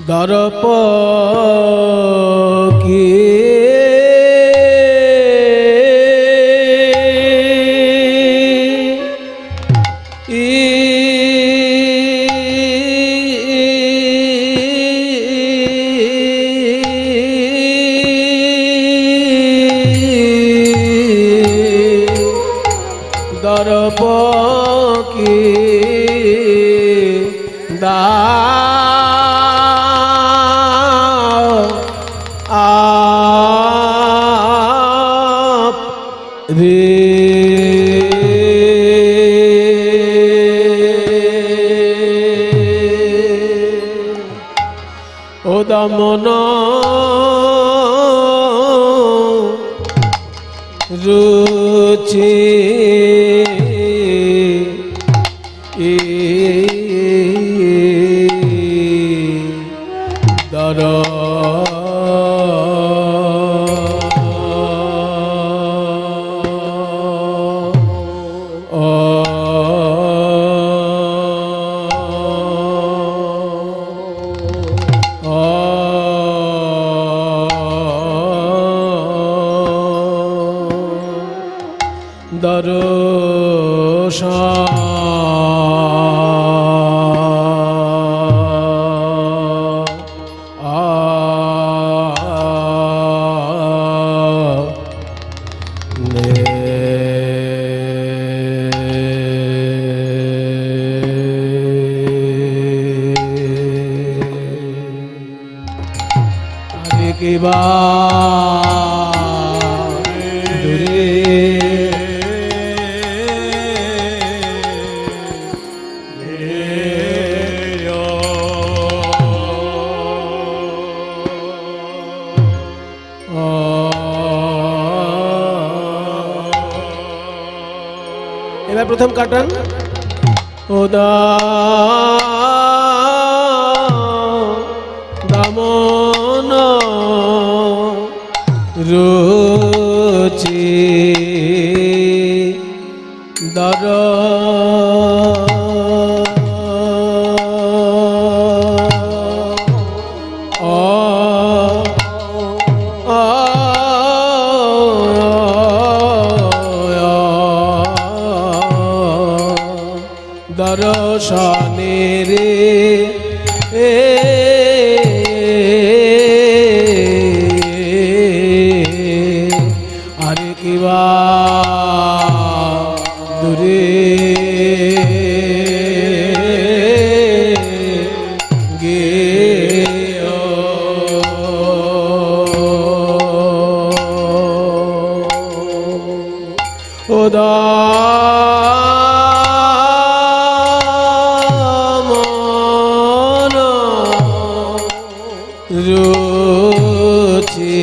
দরপ কি দরপ কি দা ও দমন রুচি দর এবার প্রথম কাটান ওদা দমন রুচি দর দর্শনে রে আরে কিবা দূরে ওদা রুচি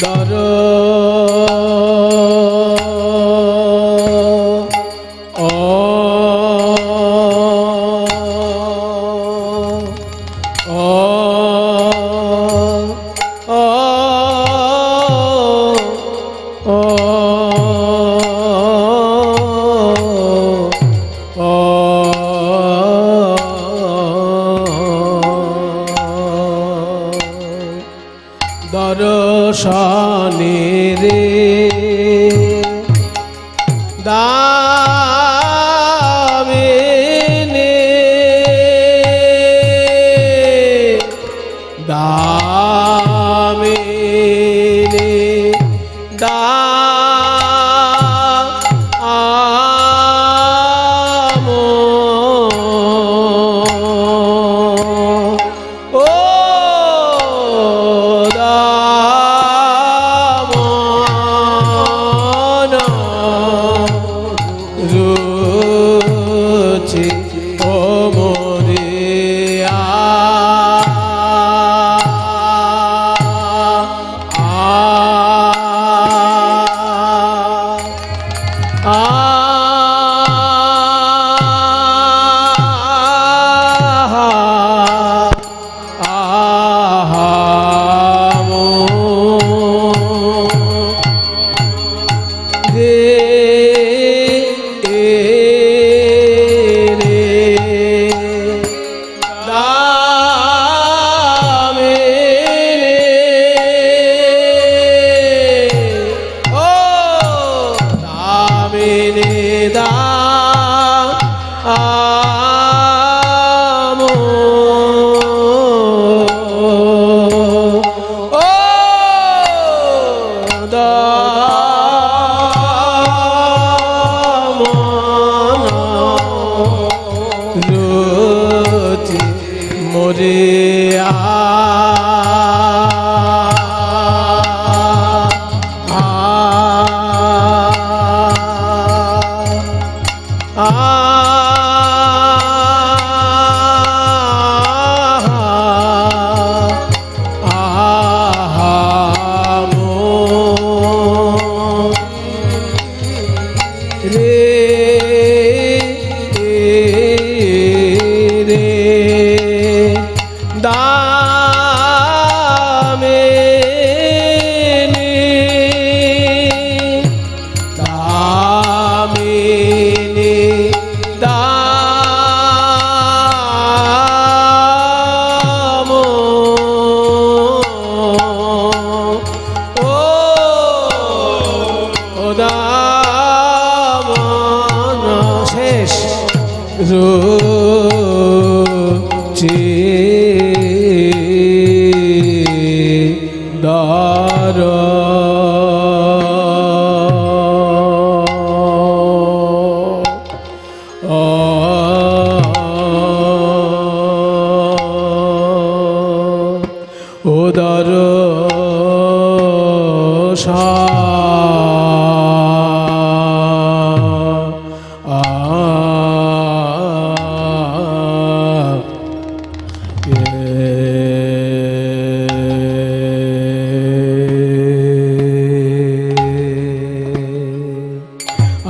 দর দর্শনে রে দামে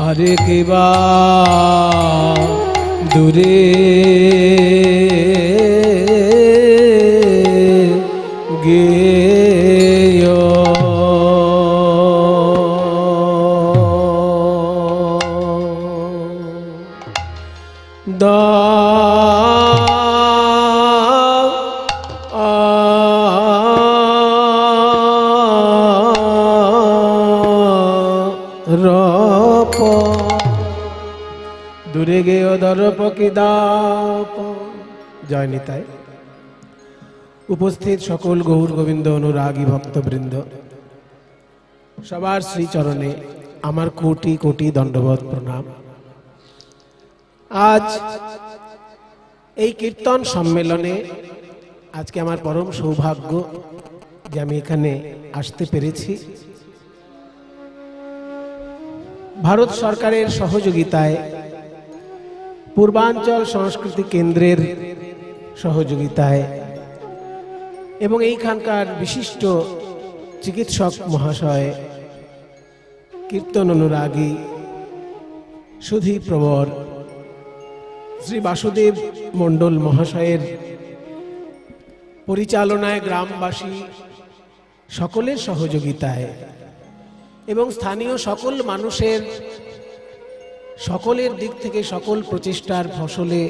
আরে কেবা দূরে গেয় দা দূরে গেও দরপ কি দাপ। জয় নিতাই। উপস্থিত সকল গৌর গোবিন্দ অনুরাগী ভক্তবৃন্দ, সবার শ্রীচরণে আমার কোটি কোটি দণ্ডবত প্রণাম। আজ এই কীর্তন সম্মেলনে আজকে আমার পরম সৌভাগ্য যে আমি এখানে আসতে পেরেছি। ভারত সরকারের সহযোগিতায়, পূর্বাঞ্চল সংস্কৃতি কেন্দ্রের সহযোগিতায় এবং এইখানকার বিশিষ্ট চিকিৎসক মহাশয়, কীর্তন অনুরাগী সুধী প্রবর শ্রী বাসুদেব মণ্ডল মহাশয়ের পরিচালনায়, গ্রামবাসী সকলের সহযোগিতায় এবং স্থানীয় সকল মানুষের সকলের দিক থেকে সকল প্রচেষ্টার ফসলে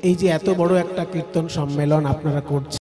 এই যে এত বড় একটা কীর্তন সম্মেলন আপনারা করছেন,